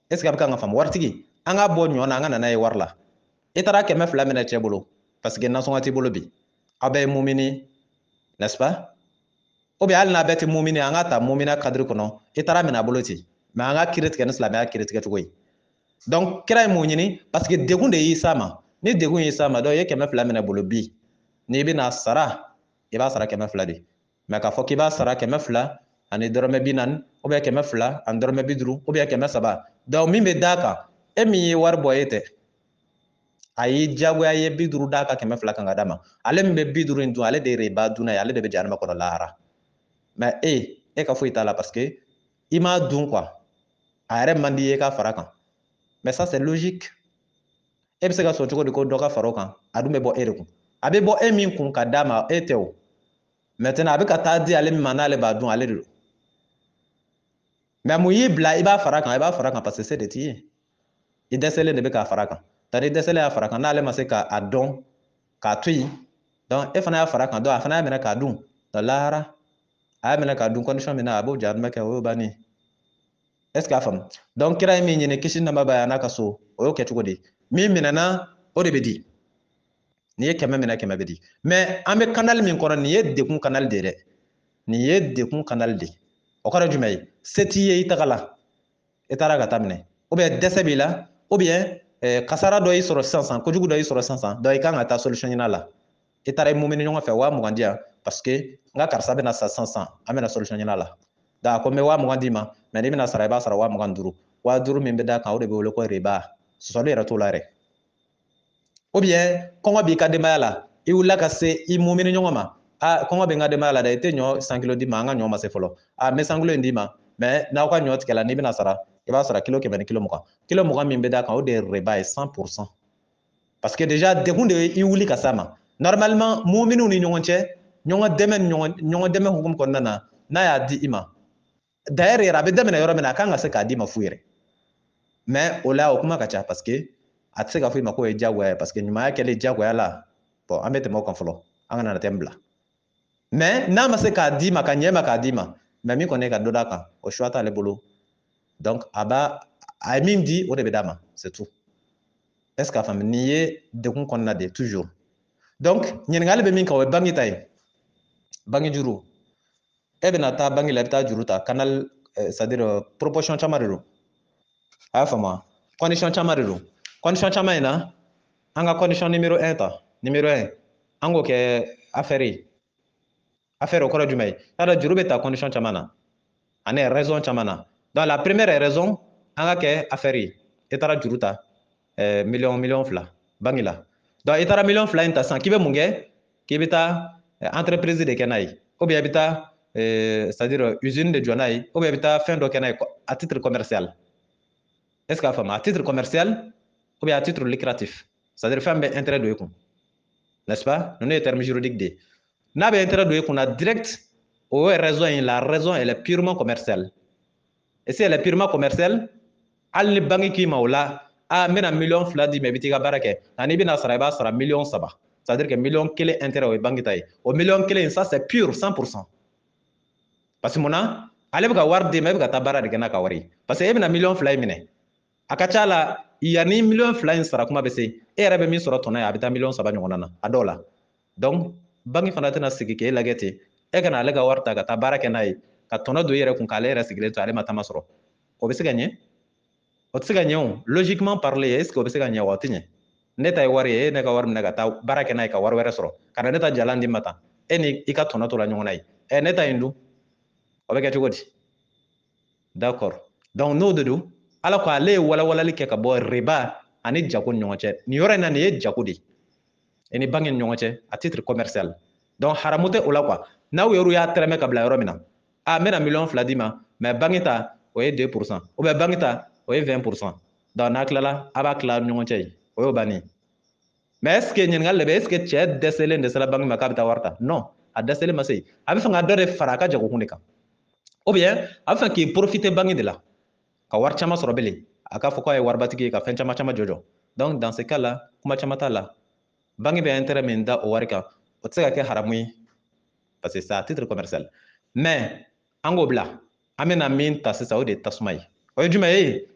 est ce que a bɛ kan ka faamu waritigi an ka bɔ ɲɔ na an ka na n'a ye wari la i taara 200 minɛ cɛ bolo parce que nasɔngɔ t'i bolo bi aw bɛɛ ye mumini n'est-ce pas ou bien hali n'a bɛɛ tɛ mumini an ka ta mumina kadiri kɔnɔ i taara minɛ a bolo ten mais an ka kiiri tigɛ ni silamɛya kiiri tigɛ cogo ye donc kira ye mun ɲini parce que degun de y'i s'a ma ni degun y'i s'a ma donc i ye 200 minɛ bolo bi n'i bɛna sara i b'a sara 200 de mais k'a fɔ k'i b'a sara 200 ani dɔrɔmɛ 40 ou bien 200 ani dɔrɔmɛ 50 ou bien 300 donc min bɛ d'a kan e min ye wari bɔ e tɛ a y'i diyagoya ye 50 d'a kan 200 kan ka d'a ma ale min bɛ 50 in dun ale de ye ba dunna ye ale de bɛ jahanama kɔnɔ lahara mais e ka foyi t'a la parce que i m'a dun quoi a yɛrɛ man di i ye k'a fara kan mais ça c'est logique e bɛ se ka sɔn cogo di ko dɔ ka fara o kan a dun bɛ bɔ e de kun a bɛ bɔ e min kun ka d'a ma e tɛ o maintenant a bɛ ka taa di ale min ma n'ale b'a dun ale de don mais mun y'i bila i b'a fara kan parce que se de t'i ye i dɛsɛlen de bɛ k'a fara kan c'est-à-dire i dɛsɛlen y'a fara kan n'ale ma se k'a dɔn k'a to yen donc e fana y'a fara kan donc a fana y'a minɛ k'a dun donc lahara a y'a minɛ k'a dun condition min na a b'o jahanama kɛ o y'o bannen est ce que a faamu donc kira ye min ɲini kisi nɛɛma b'a ye a n'a ka so o y'o kɛ cogo di min minɛna o de bɛ di nin ye 100 minɛ 100 bɛ di mais an bɛ canal min kɔnɔ nin ye degun canal de ye dɛ nin ye degun canal de o kɔrɔ ye jumɛn ye se t'i ye i taga la i taara ka taa minɛ ou bien dɛsɛ b'i la ou bien kasara dɔ y'i sɔrɔ sisan kojugu dɔ y'i sɔrɔ sisan donc i kan ka taa solution ɲini a la i taara i mumini ɲɔgɔn fɛ 20 di yan parce que n ka karisa bɛna sa sisan an bɛna solution ɲini a la donc a ko n bɛ 20 d'i ma mais n'i bɛna sara i b'a sara 25 50 min bɛ d'a kan o de bɛ wele ko riba sɔsɔli yɛrɛ t'o la yɛrɛ ou bien kɔngɔ b'i ka denbaya la i wulila ka se i mumini ɲɔgɔn ma kɔngɔ bɛ n ka denbaya la dɛ i tɛ ɲɔ 100 kilo di ma an ka ɲɔ ma se fɔlɔ n bɛ 100 kilo in d'i ma mais n'aw ka ɲɔ tigɛla n'i bɛna sara i b'a sara kilo 100 ni kilo 20 kilo 20 min bɛ d'a kan o de ye riba ye 100% parce que déjà degun de i wuli ka s'a ma normalement muminiw ni ɲɔgɔn cɛ ɲɔgɔn dɛmɛ hukumu kɔnɔna na n'a y'a di i ma d'ailleurs yɛrɛ a bɛ daminɛ yɔrɔ min na a kan ka se k'a d'i ma fu yɛrɛ mais o la o kuma ka ca parce que a tɛ se ka fɔ i ma k'o ye diyagoya ye parce que ɲumanya kɛlen diyagoya la bon an bɛ tɛmɛ o kan fɔlɔ an ka na tɛmɛ bila mais n'a ma se k'a d'i ma ka ɲɛ ma k'a d'i ma mais min kɔni ye ka dɔ d'a kan o choix t'ale bolo donc a ye min di o de bɛ d'a ma c'est tout est ce que a faamu nin ye degun kɔnɔna de ye toujours donc ɲininkali bɛ min kan o ye banque ta ye banque juru e bɛna taa banque la i bɛ taa juru ta canal c'est-à-dire proportion caman de don a y'a faamu condition caman de don condition caman in na an ka condition numéro 1 ta numéro 1 an k'o kɛ affaire ye affaire o kɔrɔ jumɛn ye y'a dɔn juru bɛ ta condition caman na ani raison caman na donc la première raison an ka kɛ affaire ye i taara juru ta miliyɔn fila banque la donc i taara miliyɔn fila in ta sisan k'i bɛ mun kɛ k'i bɛ taa entreprise de kɛ n'a ye ou bien i bɛ taa c'est-à-dire usine de jɔ n'a ye ou bien i bɛ taa fɛn dɔ kɛ n'a ye à titre commercial est-ce que a faamu à titre commercial ou bien à titre lucratif c'est-à-dire fɛn bɛ intérêt don i kun n'est-ce pas ninnu ye terme juridique de ye n'a bɛ intérêt don i kun na direct o raison in la raison elle est purement commerciale et si elle est purement commerciale hali ni banque k'i ma o la n bɛna miliyɔn fila d'i ma i bɛ t'i ka baara kɛ ani i bɛna sara i b'a sara miliyɔn saba c'est-à-dire que miliyɔn kelen intérêt o ye banque ta ye o miliyɔn kelen in ça c'est pur 100% parce que mun na ale bɛ ka wari d'e ma e bɛ ka taa baara de kɛ n'a ka wari ye parce que e bɛna miliyɔn fila in minɛ a ka ca la yanni miliyɔn fila in sara kuma bɛ se e yɛrɛ bɛ min sɔrɔ tɔnɔ ye a bɛ taa miliyɔn saba ɲɔgɔnna na a dɔw la donc banque fana tɛna sigi k'e lajɛ ten e kana ale ka wari ta ka taa baara kɛ n'a ye ka tɔnɔ don i yɛrɛ kun k'ale yɛrɛ sigilen to ale ma taama sɔrɔ o bɛ se ka ɲɛ o tɛ se ka ɲɛ o logiquement parler est ce que o bɛ se ka ɲɛ wa o tɛ ɲɛ ne ta ye wari ye e ne ka wari minɛ ka taa baara kɛ n'a ye ka wari wɛrɛ sɔrɔ ka na ne ta jalan di ma tan e ni i ka tɔnɔ to la ɲɔgɔn na ye ne ta in dun o bɛ kɛ cogo di d'accord donc n'o de don ala ko ale ye walawalali kɛ ka bɔ riba ani jago ni ɲɔgɔn cɛ nin yɔrɔ in na nin ye jago de ye ni banque ni ɲɔgɔn cɛ à titre commercial donc haramu tɛ o la quoi n'aw yɛrɛ y'a tɛrɛmɛ ka bila yɔrɔ min na n bɛna miliyɔn fila d'i ma mais banque ta o ye 2% ou bien banque ta o ye 20% donc n'a tilala a b'a tila ɲɔgɔn cɛ ye o y'o bannen mais est ce que ɲininkali de bɛ est ce que cɛ dɛsɛlen de sera banque ma k'a bɛ taa wari ta non a dɛsɛlen ma se a bɛ fɛ ka dɔ de fara a ka jagokun de kan ou bien a bɛ fɛ k'i profiter banque de la ka wari caman sɔrɔ bilen a k'a fɔ k'a ye waribatigi ye ka fɛn caman caman jɔjɔ donc dans ce cas là kuma caman t'a la banque bɛ intérêt min da o wari kan o tɛ se ka kɛ haramu ye parce que c'est à titre commercial mais an k'o bila an bɛna min ta sisan o de ye tasuma ye o ye jumɛn ye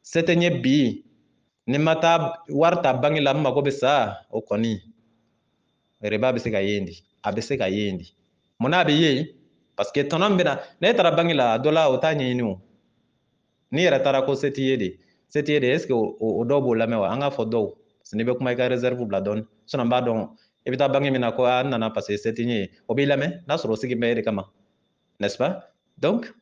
se tɛ n ye bi ni ma taa wari ta banque la n mago bɛ sa o kɔni riba bɛ se ka ye yen de a bɛ se ka ye yen de munna a bɛ ye yen parce que tɔnɔ min bɛ na n'e taara banque la a dɔ la o t'a ɲɛɲini o n'i yɛrɛ taara ko se t'i ye de se t'i ye de est ce que o dɔw b'o lamɛn wa an k'a fɔ dɔw parce que n'i bɛ kuma i ka réserve bila dɔɔni sinon n b'a dɔn i bɛ taa banque min na ko n nana parce que se t'i ye o b'i lamɛn n'a sɔrɔ o sigi bɛ e de kama n'est ce pas donc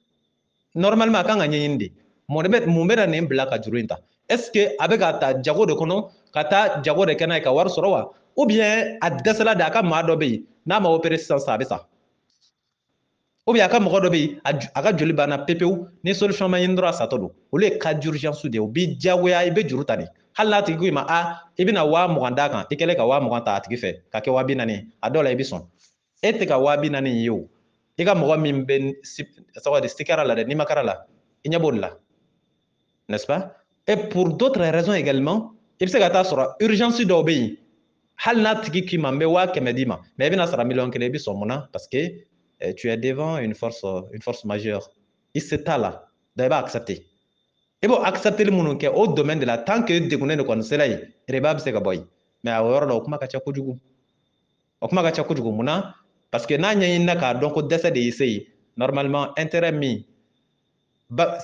normalement a kan ka ɲɛɲini de mun bɛ na nin bila ka juru in ta est ce que a bɛ ka ta jago de kɔnɔ ka taa jago de kɛ n'a ye ka wari sɔrɔ wa ou bien a dɛsɛla de a ka maa dɔ bɛ yen n'a ma opérer sisan a bɛ sa ou bien a ka mɔgɔ dɔ bɛ yen a ka joli banna pepewu ni solution ma ɲini dɔrɔn a satɔ don olu ye cas d'urgence de ye o b'i diyagoya i bɛ juru ta de hali n'a tigi ko i ma i bɛna 20,000 d'a kan i kɛlen ka 20,000 ta a tigi fɛ ka kɛ 40,000 a dɔw la i bɛ sɔn e tɛ ka 40,000 ye o i ka mɔgɔ min bɛ sikara la dɛ n'i ma kara la i ɲɛ b'o de la n'est-ce pas et pour d'autres raisons également i bɛ se ka taa sɔrɔ urgence dɔw bɛ yen hali n'a tigi k'i ma n bɛ 100,000 d'i ma mais i bɛna sara miliyɔn kelen i bɛ sɔn mun na parce que tu es devant une force majeure i se t'a la donc i b'a accepter i b'o accepter minnu kɛ o domaine de la tant que degunnen de kɔni sera yen riba bɛ se ka bɔ yen mais a yɔrɔ la o kuma ka ca kojugu o kuma ka ca kojugu mun na parce que n'a ɲɛɲinina k'a dɔn ko dɛsɛ de y'i se yen normalement intérêt min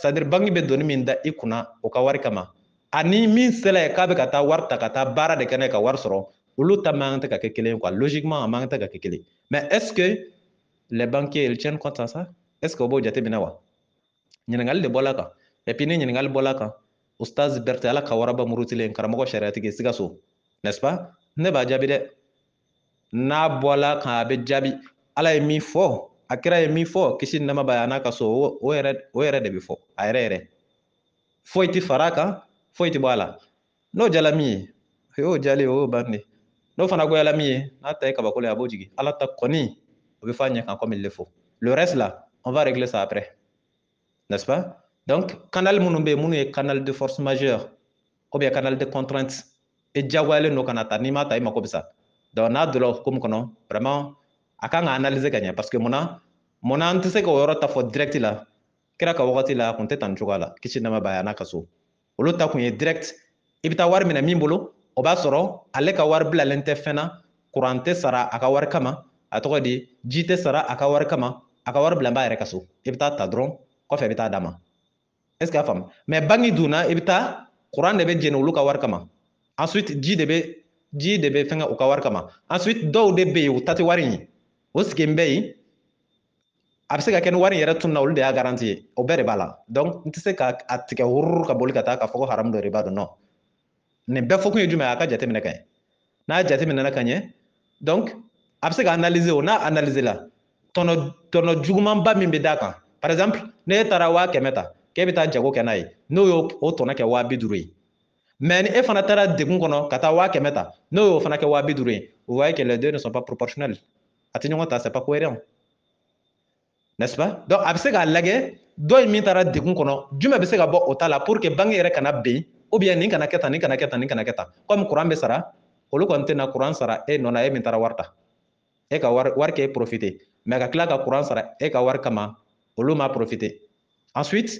c'est à dire banque bɛ donni min da i kunna o ka wari kama ani min sera yen k'a bɛ ka taa wari ta ka taa baara de kɛ n'a ye ka wari sɔrɔ olu ta man kan tɛ ka kɛ kelen quoi logiquement a man kan tɛ ka kɛ kelen mais est ce que les banquiers ils tiennent compte à ça est ce que o b'o jateminɛ wa ɲininkali de bɔla kan et puis ni ɲininkali bɔla kan ustaz Berete ala ka waraba murutilen karamɔgɔ sariyatigi Sikaso n'est ce pas ne b'a jaabi dɛ n'a bɔla kan a bɛ jaabi ala ye min fɔ a kira ye min fɔ kisi ni nɛɛma b'a ye a n'a ka so o yɛrɛ de bɛ fɔ a yɛrɛ foyi tɛ fara a kan foyi tɛ bɔ a la n'o jala min ye o y'o jalen o y'o bannen n'o fana goyala min ye n'a ta ye kabako ye a b'o jigin ala ta kɔni o bɛ fɔ a ɲɛ kan comme il le faut le reste là on va régler ça après n'est-ce pas donc canal minnu bɛ yen minnu ye canal de force majeure ou bien canal de contrainte e diyagoyalen don ka na ta n'i m'a ta i mako bɛ sa donc n'a donna o hukumu kɔnɔ vraiment a kan ka analyser ka ɲɛ parce que munna an tɛ se k'o yɔrɔ ta fɔ direct la kira ka wagati la a kun tɛ tan ni cogoya la kisi nɛɛma b'a ye a n'a ka so olu ta kun ye direct i bɛ taa wari minɛ min bolo o b'a sɔrɔ ale ka wari bilalen tɛ fɛn na courant tɛ sara a ka wari kama a tɔgɔ di ji tɛ sara a ka wari kama a ka wari bila n b'a yɛrɛ ka so i bɛ taa ta dɔrɔn kɔfɛ i bɛ taa d'a ma est ce que a faamu mais banque dunna i bɛ taa courant de bɛ jɛni olu ka wari kama ensuite ji de bɛ fɛngɛ u ka wari kama ensuite dɔw de bɛ yen u ta tɛ wari in o sigi n bɛ yen a bɛ se ka kɛ ni wari in yɛrɛ tununa olu de y'a garanti ye o bɛɛ de b'a la donc n tɛ se ka a tigɛ wururu ka boli ka taa k'a fɔ ko haramu dɔ de b'a dɔn non nin bɛɛ fɔkun ye jumɛn ye a ka jateminɛ ka ɲɛ n'a jateminɛna ka ɲɛ donc a bɛ se ka analyser o n'a analyser la tɔnɔ jugumanba min bɛ d'a kan par exemple ne taara 500 ta k'e bɛ taa jago kɛ n'a ye n'o y'o tɔnɔ kɛ 250 ye mais ni e fana taara degun kɔnɔ ka taa 500 ta n'o y'o fana kɛ 250 ye vous voyez que les deux ne sont pas proportionnels a tɛ ɲɔgɔn ta c'est pas cohérent n'est-ce pas donc a bɛ se k'a lajɛ dɔ in min taara degun kɔnɔ jumɛn bɛ se ka bɔ o ta la pour que banque yɛrɛ kana ben ou bien nin kana kɛ tan nin kana kɛ tan nin kana kɛ tan comme courant bɛ sara olu kɔni tɛna courant sara e nɔ na e min taara wari ta e ka wari k'e profiter mais ka tila ka courant sara e ka wari kama olu ma profiter ensuite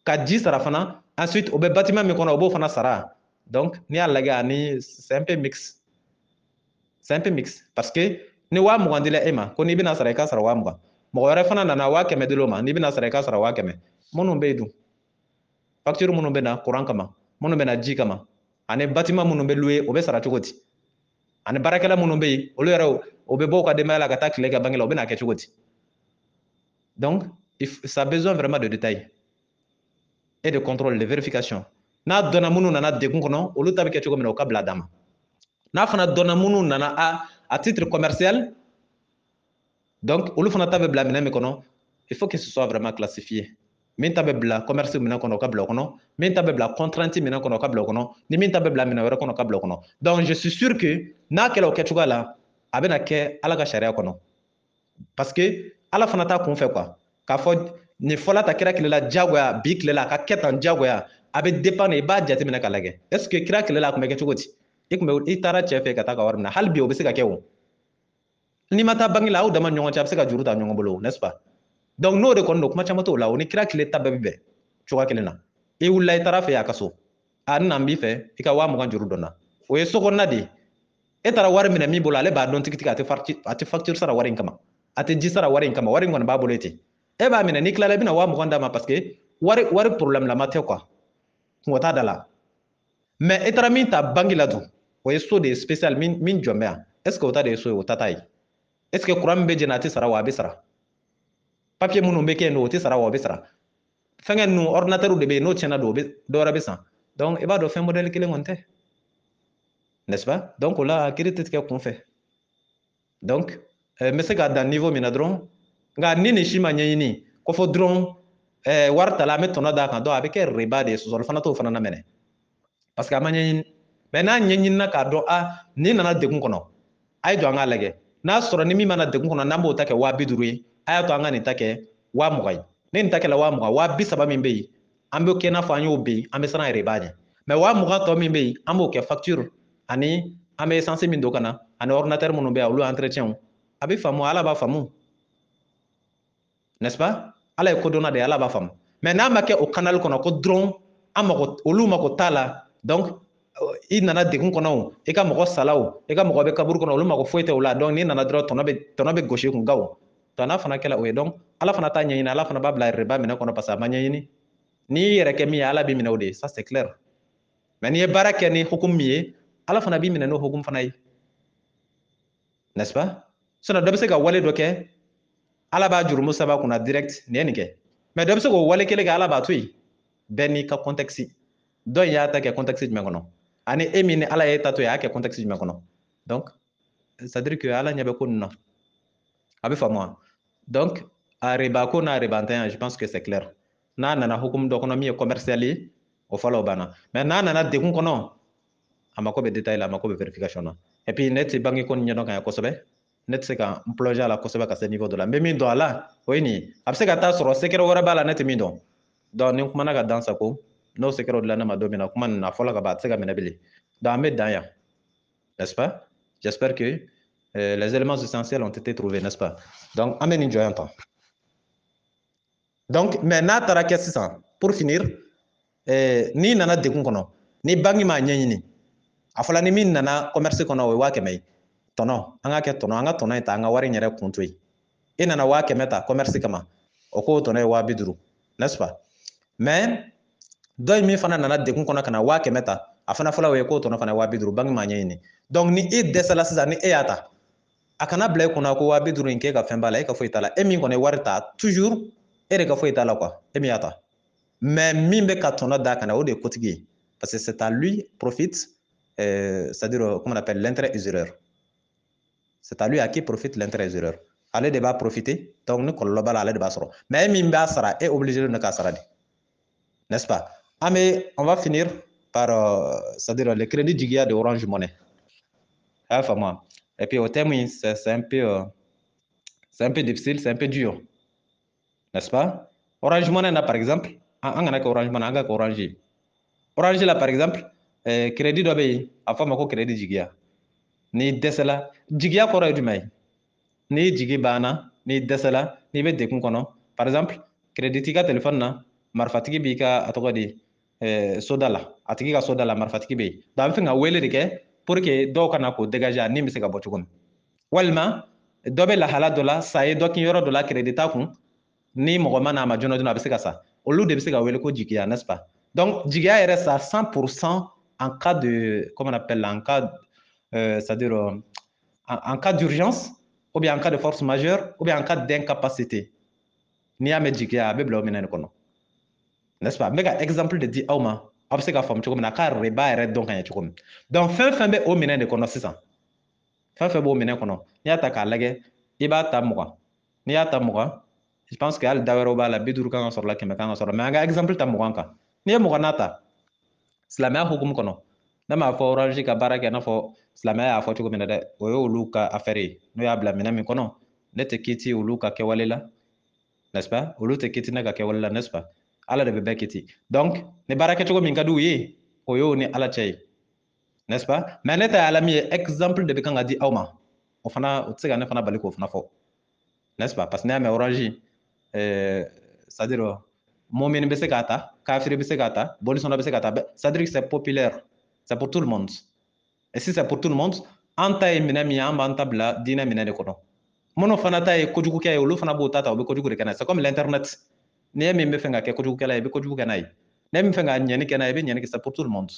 ka ji sara fana ensuite o bɛ bâtiment min kɔnɔ o b'o fana sara donc n'i y'a lajɛ ani c'est un peu mix parce que ni 20 dila e ma ko n'i bɛna sara i ka sara 20 mɔgɔ wɛrɛ fana nana 100 dil'o ma n'i bɛna sara i ka sara 100 minnu bɛ yen dun facture minnu bɛ na courant kama minnu bɛ na ji kama ani bâtiment minnu bɛ louer o bɛ sara cogo di ani baarakɛla minnu bɛ yen olu yɛrɛ o bɛ bɔ u ka denbaya la ka taa tile kɛ banque la o bɛ na kɛ cogo di donc ça a besoin vraiment de détail et de contrôle de vérification n'a dɔnna minnu nana degun kɔnɔ olu ta bɛ kɛ cogo min na o ka bila d'a ma n'a fana dɔnna minnu nana à titre commercial donc olu fana ta bɛ bila minɛn min kɔnɔ il faut que ce soit vraiment classifié min ta bɛ bila commerce minɛn kɔnɔ o ka bila o kɔnɔ min ta bɛ bila contrainte minɛn kɔnɔ o ka bila o kɔnɔ ni min ta bɛ bila minɛn wɛrɛ kɔnɔ o ka bila o kɔnɔ donc je suis sûr que n'a kɛra o kɛcogoya la a bɛna kɛ Ala ka sariya kɔnɔ parce que Ala fana t'a kun fɛ quoi k'a fɔ nin fɔla ta kira tilela diyagoya bi tilela a ka kɛ tan diyagoya a bɛ dépendre i b'a jateminɛ ka lajɛ est ce que kira tilela a tun bɛ kɛ cogo di i taara cɛ fɛ ka taa ka wari minɛ hali bi o bɛ se ka kɛ o n'i ma taa banque la aw dama ni ɲɔgɔn cɛ a bɛ se ka juru ta ɲɔgɔn bolo n'est-ce pas donc n'o de kɔni don kuma caman t'o la o ni kira tile ta bɛɛ bɛ bɛn cogoya kelen na i wulila i taara fɛ a ka so a n b'i fɛ i ka 20 juru dɔnna o ye sokɔnɔna de ye e taara wari minɛ min bolo ale b'a dɔn tigitigi a tɛ facture sara wari in kama a tɛ ji sara wari in kama wari in kɔni b'a bolo ten e b'a minɛ n'i tilala i bɛna 20 d'a ma parce que wari problème lama tɛ quoi kungo t'a da la mais e taara min ta banque la dun o ye so de ye spécial min jɔn bɛ yan est ce que o ta de ye so ye o ta t'a ye est ce que courant min bɛ jɛni a tɛ sara wa a bɛ sara papier minnu bɛ kɛ yen nɔ o tɛ sara wa o bɛ sara fɛnkɛ ninnu ordinateur de bɛ yen n'o tiɲɛna don dɔ wɛrɛ bɛ san donc i b'a dɔn fɛn modèle kelen kɔni tɛ n'est-ce pas donc o la kiiri tɛ tigɛ kun fɛ donc n bɛ se ka dan niveau min na dɔrɔn nka ni nin si ma ɲɛɲini ko fɔ dɔrɔn wari tala an bɛ tɔnɔ d'a kan donc a bɛ kɛ riba de ye sɔsɔli fana t'o fana na minɛ parce que a ma ɲɛɲini mais n'a ɲɛɲinina k'a dɔn nin nana degun kɔnɔ a ye jɔ an k'a lajɛ n'a sɔrɔ ni min mana degun kɔnɔ n'an b'o ta kɛ 250 ye a y'a to an ka nin ta kɛ 20 ye ne nin ta kɛla 20 230 min bɛ yen an bɛ kɛ i n'a fɔ an y'o ben an bɛ siran riba ɲɛ mais 20 tɔ min bɛ yen an b'o kɛ facture ani an bɛ essence min don ka na ani ordinateur minnu bɛ yan olu entretien a bɛ faamu Ala b'a faamu n'est-ce pas Ala ye kodɔnna de ye Ala b'a faamu mais n'a ma kɛ o canal kɔnɔ ko dɔrɔn olu mago t'a la donc i nana degun kɔnɔ o i ka mɔgɔ sala o i ka mɔgɔ bɛ kaburu kɔnɔ olu mago foyi tɛ o la donc n'i nana dɔrɔn tɔnɔ bɛ gosi kun gawo donc n'a fana kɛla o ye donc Ala fana t'a ɲɛɲini Ala fana b'a bila riba minɛ kɔnɔ parce que a ma ɲɛɲini n'i y'i yɛrɛ kɛ min ye Ala b'i minɛ o de ye ça c'est clair mais n'i ye baara kɛ ni hukumu min ye Ala fana b'i minɛ n'o hukumu fana ye n'est-ce pas sinon dɔ bɛ se ka wale dɔ kɛ Ala b'a jurumu sɛbɛn a kunna direct nin ye nin kɛ mais dɔ bɛ se k'o wale kelen kɛ Ala b'a to yen bɛɛ n'i ka contexte dɔ in y'a ta kɛ contexte jumɛn kɔnɔ ani e min ni Ala y'e ta to yen a y'a kɛ contexte jumɛn kɔnɔ donc c'est à dire que Ala ɲɛ bɛ ko ninnu na a bɛ faamu wa donc a riba ko n'a ribantanya je pense que c'est clair n'a nana hukumu dɔ kɔnɔ min ye commercial ye o fɔlɔ o banna mais n'a nana degun kɔnɔ a mako bɛ détail la a mako bɛ vérification na et puis ne tɛ banque ko ɲɛdɔn ka ɲɛ kosɛbɛ ne tɛ se ka n plonger a la kosɛbɛ ka se niveau dɔ la n bɛ min dɔn a la o ye nin ye a bɛ se ka taa sɔrɔ secret wɛrɛ b'a la ne tɛ min dɔn donc ni n kumana ka dan sago n'o secret dilan ne ma don min na kuma nin na fɔlɔ ka ban a tɛ se ka minɛ bilen donc an bɛ dan yan n'est-ce pas j'espère que les éléments essentiels ont été trouvés n'est-ce pas donc an bɛ nin jɔ yan tan donc mais n'a taara kɛ sisan pour finir n'i nana degun kɔnɔ ni banque m'a ɲɛɲini a fɔla ni min nana commerce kɔnɔ o ye 100 ye tɔnɔ an ka kɛ tɔnɔ an ka tɔnɔ in ta an ka wari in yɛrɛ kun to yen e nana waa kɛmɛ ta commerce kama o ko tɔnɔ ye waa bi duuru n'est-ce pas mais dɔ in min fana nana degun kɔnɔ ka na waa kɛmɛ ta a fana fɔla o ye k'o tɔnɔ fana ye waa bi duuru banque m'a ɲɛɲini donc ni e dɛsɛla sisan ni e y'a ta a kana bila e kunna ko waa bi duuru in k'e ka fɛn b'a la e ka foyi t'a la e min kɔni ye wari ta toujours e de ka foyi t'a la quoi e min y'a ta mais min bɛ ka tɔnɔ d'a kan na o de ye kotigi ye parce que c'est à lui profite c'est-à-dire comment on appelle l'intérêt usuraire c'est à lui à qui profite l'intérêt usuraire ale de b'a profiter donc ni kɔlɔlɔ b'a la ale de b'a sɔrɔ mais e min b'a sara e obligé de k'a sara de n'est-ce pas on va finir par c'est-à-dire le crédit jigiya de Orange Money et puis au terme c'est un peu difficile, c'est un peu dur, n'est-ce pas? Orange Money là par exemple an kana kɛ Orange Money an ka kɛ Orange ye Orange là par exemple crédit dɔ bɛ yen a fɔ a ma ko crédit jigiya n'i dɛsɛla jigiya kɔrɔ ye jumɛn ye n'i jigi banna n'i dɛsɛla n'i bɛ degun kɔnɔ par exemple crédit t'i ka téléphone na marifatigi b'i ka a tɔgɔ di soda la a tigi ka soda la marifatigi bɛ yen donc a bɛ fɛ ka wele de kɛ pour que dɔw kana k'o dégager a ni bɛ se ka bɔ cogo min walima dɔ bɛ lahala dɔ la sa ye dɔ kin yɔrɔ dɔ la crédit t'a kun ni mɔgɔ ma n'a ma joona joona a bɛ se ka sa olu de bɛ se ka wele ko jigiya n'est-ce pas donc jigiya yɛrɛ sa 100% en cas de comment on appelle en cas c'est-à-dire en cas d'urgence ou bien en cas de force majeure ou bien en cas d'incapacité n'i y'a mɛn jigiya a bɛ bila o minɛn de kɔnɔ n'est-ce pas n bɛ ka exemple de di aw ma aw bɛ se ka faamu cogo min na a ka riba yɛrɛ dɔn ka ɲɛ cogo min donc fɛn fɛn bɛ o minɛn de kɔnɔ sisan fɛn fɛn b'o minɛn kɔnɔ n'i y'a ta k'a lajɛ i b'a ta 20 n'i y'a ta 20 je pense que hali da wɛrɛw b'a la 50 kan ka sɔrɔ la 100 kan ka sɔrɔ mais an ka exemple ta 20 kan n'i ye 20 n'a ta silamɛya hukumu kɔnɔ ne m'a fɔ Orange ka baara kɛ i n'a fɔ silamɛya y'a fɔ cogo min na dɛ o ye olu ka affaire ye n'o y'a bila minɛn min kɔnɔ ne tɛ kiti olu ka kɛwale la n'est-ce pas olu tɛ kiti ne ka kɛwale la n'est-ce pas ala de bɛ bɛɛ kiti donc ni baara kɛcogo min ka d'u ye o y'o ni ala cɛ ye n'est-ce pas mais ne ta ye ala min ye exemple de bɛ kan ka di aw ma o fana o tɛ se ka ne fana bali k'o fana fɔ n'est-ce pas parce que n'i y'a mɛn Orange c'est-à-dire mɔmini bɛ se k'a ta kafiri bɛ se k'a ta bolisɔnna bɛ se k'a ta c'est-à-dire que c'est populaire c'est pour tout le monde et si c'est pour tout le monde an ta ye minɛn min ye an b'an ta bila diinɛ minɛn de kɔnɔ minnu fana ta ye kojugukɛ ye olu fana b'o ta ta u bɛ kojugu de kɛ n'a ye c'est comme l'internet n'i ye min bɛ fɛ ka kɛ kojugukɛla ye i bɛ kojugu kɛ n'a ye n'i ye min fɛ ka ɲɛni kɛ n'a ye i bɛ ɲɛni kɛ c'est pour tout le monde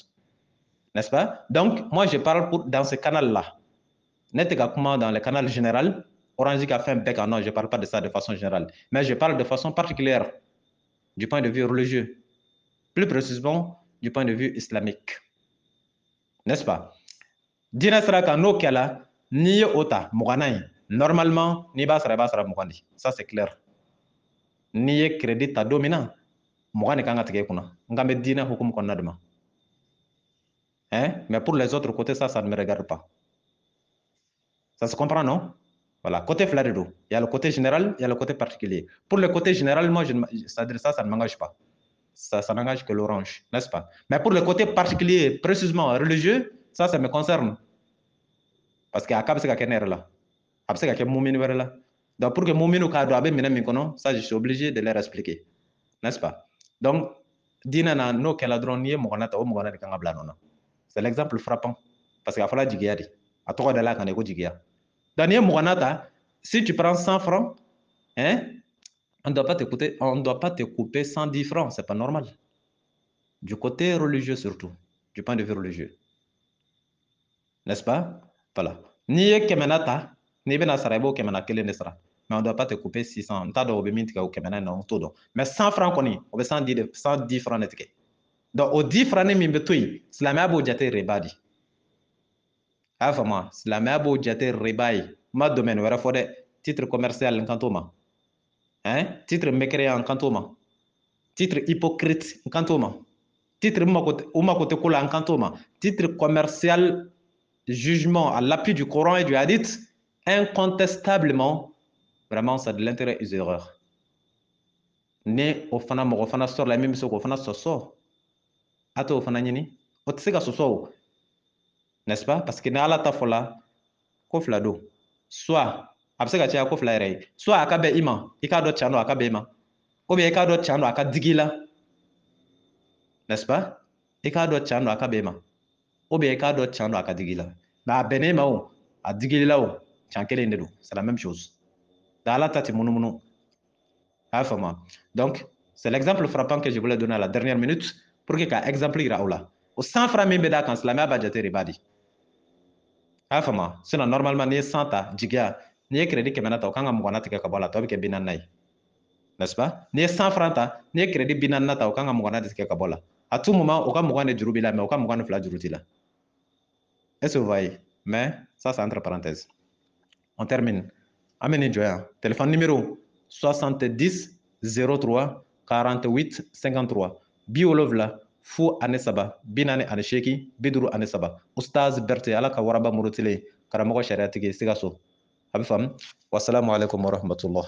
n'est-ce pas donc moi je parle dans ce canal là ne tɛ ka kuma dans le canal général Orange ka fɛn bɛɛ kan non je parle pas de ça de façon générale mais je parle de façon particulière du point de vue religieux plus précisément du point de vue islamique n'est-ce pas diinɛ sira kan n'o kɛla n'i ye o ta 20nan in normalement n'i b'a sara i b'a sara 20 de ça c'est clair n'i ye crédit ta don min na 20 de kan ka tigɛ i kunna n kan bɛ diinɛ hukumu kɔnɔna de ma mais pour les autres côtés ça ne me regarde pas ça se comprend non voilà côté fila de don il y a le côté général il y a le côté particulier pour le côté général moi c'est-à-dire ça ne m'engage pas ça n'engage que l'Orange, n'est-ce pas? Mais pour le côté particulier, précisément religieux, ça me concerne. Parce que a bɛ se ka kɛ ne yɛrɛ la, a bɛ se ka kɛ mumini wɛrɛ la. Donc pour que muminu k'a dɔn a bɛ minɛn min kɔnɔ, ça je suis obligé de leur expliquer, n'est-ce pas? Donc diinɛ na n'o kɛla dɔrɔn n'i ye mɔgɔna ta o mɔgɔna de kan ka bila nɔ na. C'est l'exemple frappant parce que a fɔla jigiya de, a tɔgɔ da la kan de ko jigiya. Donc n'i ye mɔgɔna ta, si tu prends 100 francs, hein, on ne doit pas te couper 110 francs, c'est pas normal. Du côté religieux surtout, du point de vue religieux. N'est-ce pas? Voilà. N'i ye 100 ta, n'i bɛna sara i b'o 100 kelen de sara. Mais on ne doit pas te couper 600. N t'a dɔn o bɛ min tigɛ o 100 in na, n t'o dɔn. Mais 100 francs kɔni, o bɛ 110 francs de tigɛ. Donc o 10 francs min bɛ to yen, silamɛya b'o jate riba de. A y'a faamu wa? Silamɛya b'o jate riba ye. N ma domaine wɛrɛ fɔ dɛ. Titre commercial n kan t'o ma. Hein? Titre mécréant n kan t'o ma. Titre hypocrite n kan t'o ma. Titre u mako tɛ ko la n kan t'o ma. Titre commercial jugement à l'appui du Coran et du Hadith, incontestablement, vraiment, c'est de l'intérêt usuraire. Ni o fana mɔgɔ fana sɔrɔ la min bɛ se k'o fana sɔsɔ a t'o fana ɲini o tɛ se ka sɔsɔ o n'est-ce pas parce que ni ala ta fɔla ko fila don soit a bɛ se ka caya ko fila yɛrɛ ye soit a ka bɛn i ma i k'a dɔn tiɲɛ don a ka bɛn i ma ou bien i k'a dɔn tiɲɛ don a ka digi i la n'est-ce pas i k'a dɔn tiɲɛ don a ka bɛn i ma ou bien i k'a dɔn tiɲɛ don a ka digi i la mais a bɛnnen ma o a digi i la o tiɲɛ kelen de don c'est la même chose Dala tati munu. Donc, c'est l'exemple frappant que je voulais donner à la dernière minute pour que ka exemple ira oula. Au 100 francs min beda kan silamɛ ba jate ribadi. Sinon normalement ni 100 ta jigiya ni ye crédit 100 ta o kan ka 20 tigɛ ka bɔ la tɔ bɛ kɛ 40 ye. N'est-ce pas? Ni ye 100 francs ta ni ye crédit 40 ta o kan ka 20 tigɛ ka bɔ la. À tout moment o ka 20 de juru b'i la mais o ka 22 juru t'i la. Est-ce que vous voyez? Mais ça c'est entre parenthèses. On termine. Ameni Joya. Téléphone numéro 70 03 48 53. Biolowla fo ani saba binani ani sheki biduru ani saba. Ustaz Berté ala ka waraba murutile karamɔgɔ sariatigi Sikaso. A bɛ faamu? Wassalamu alaikum warahmatullah.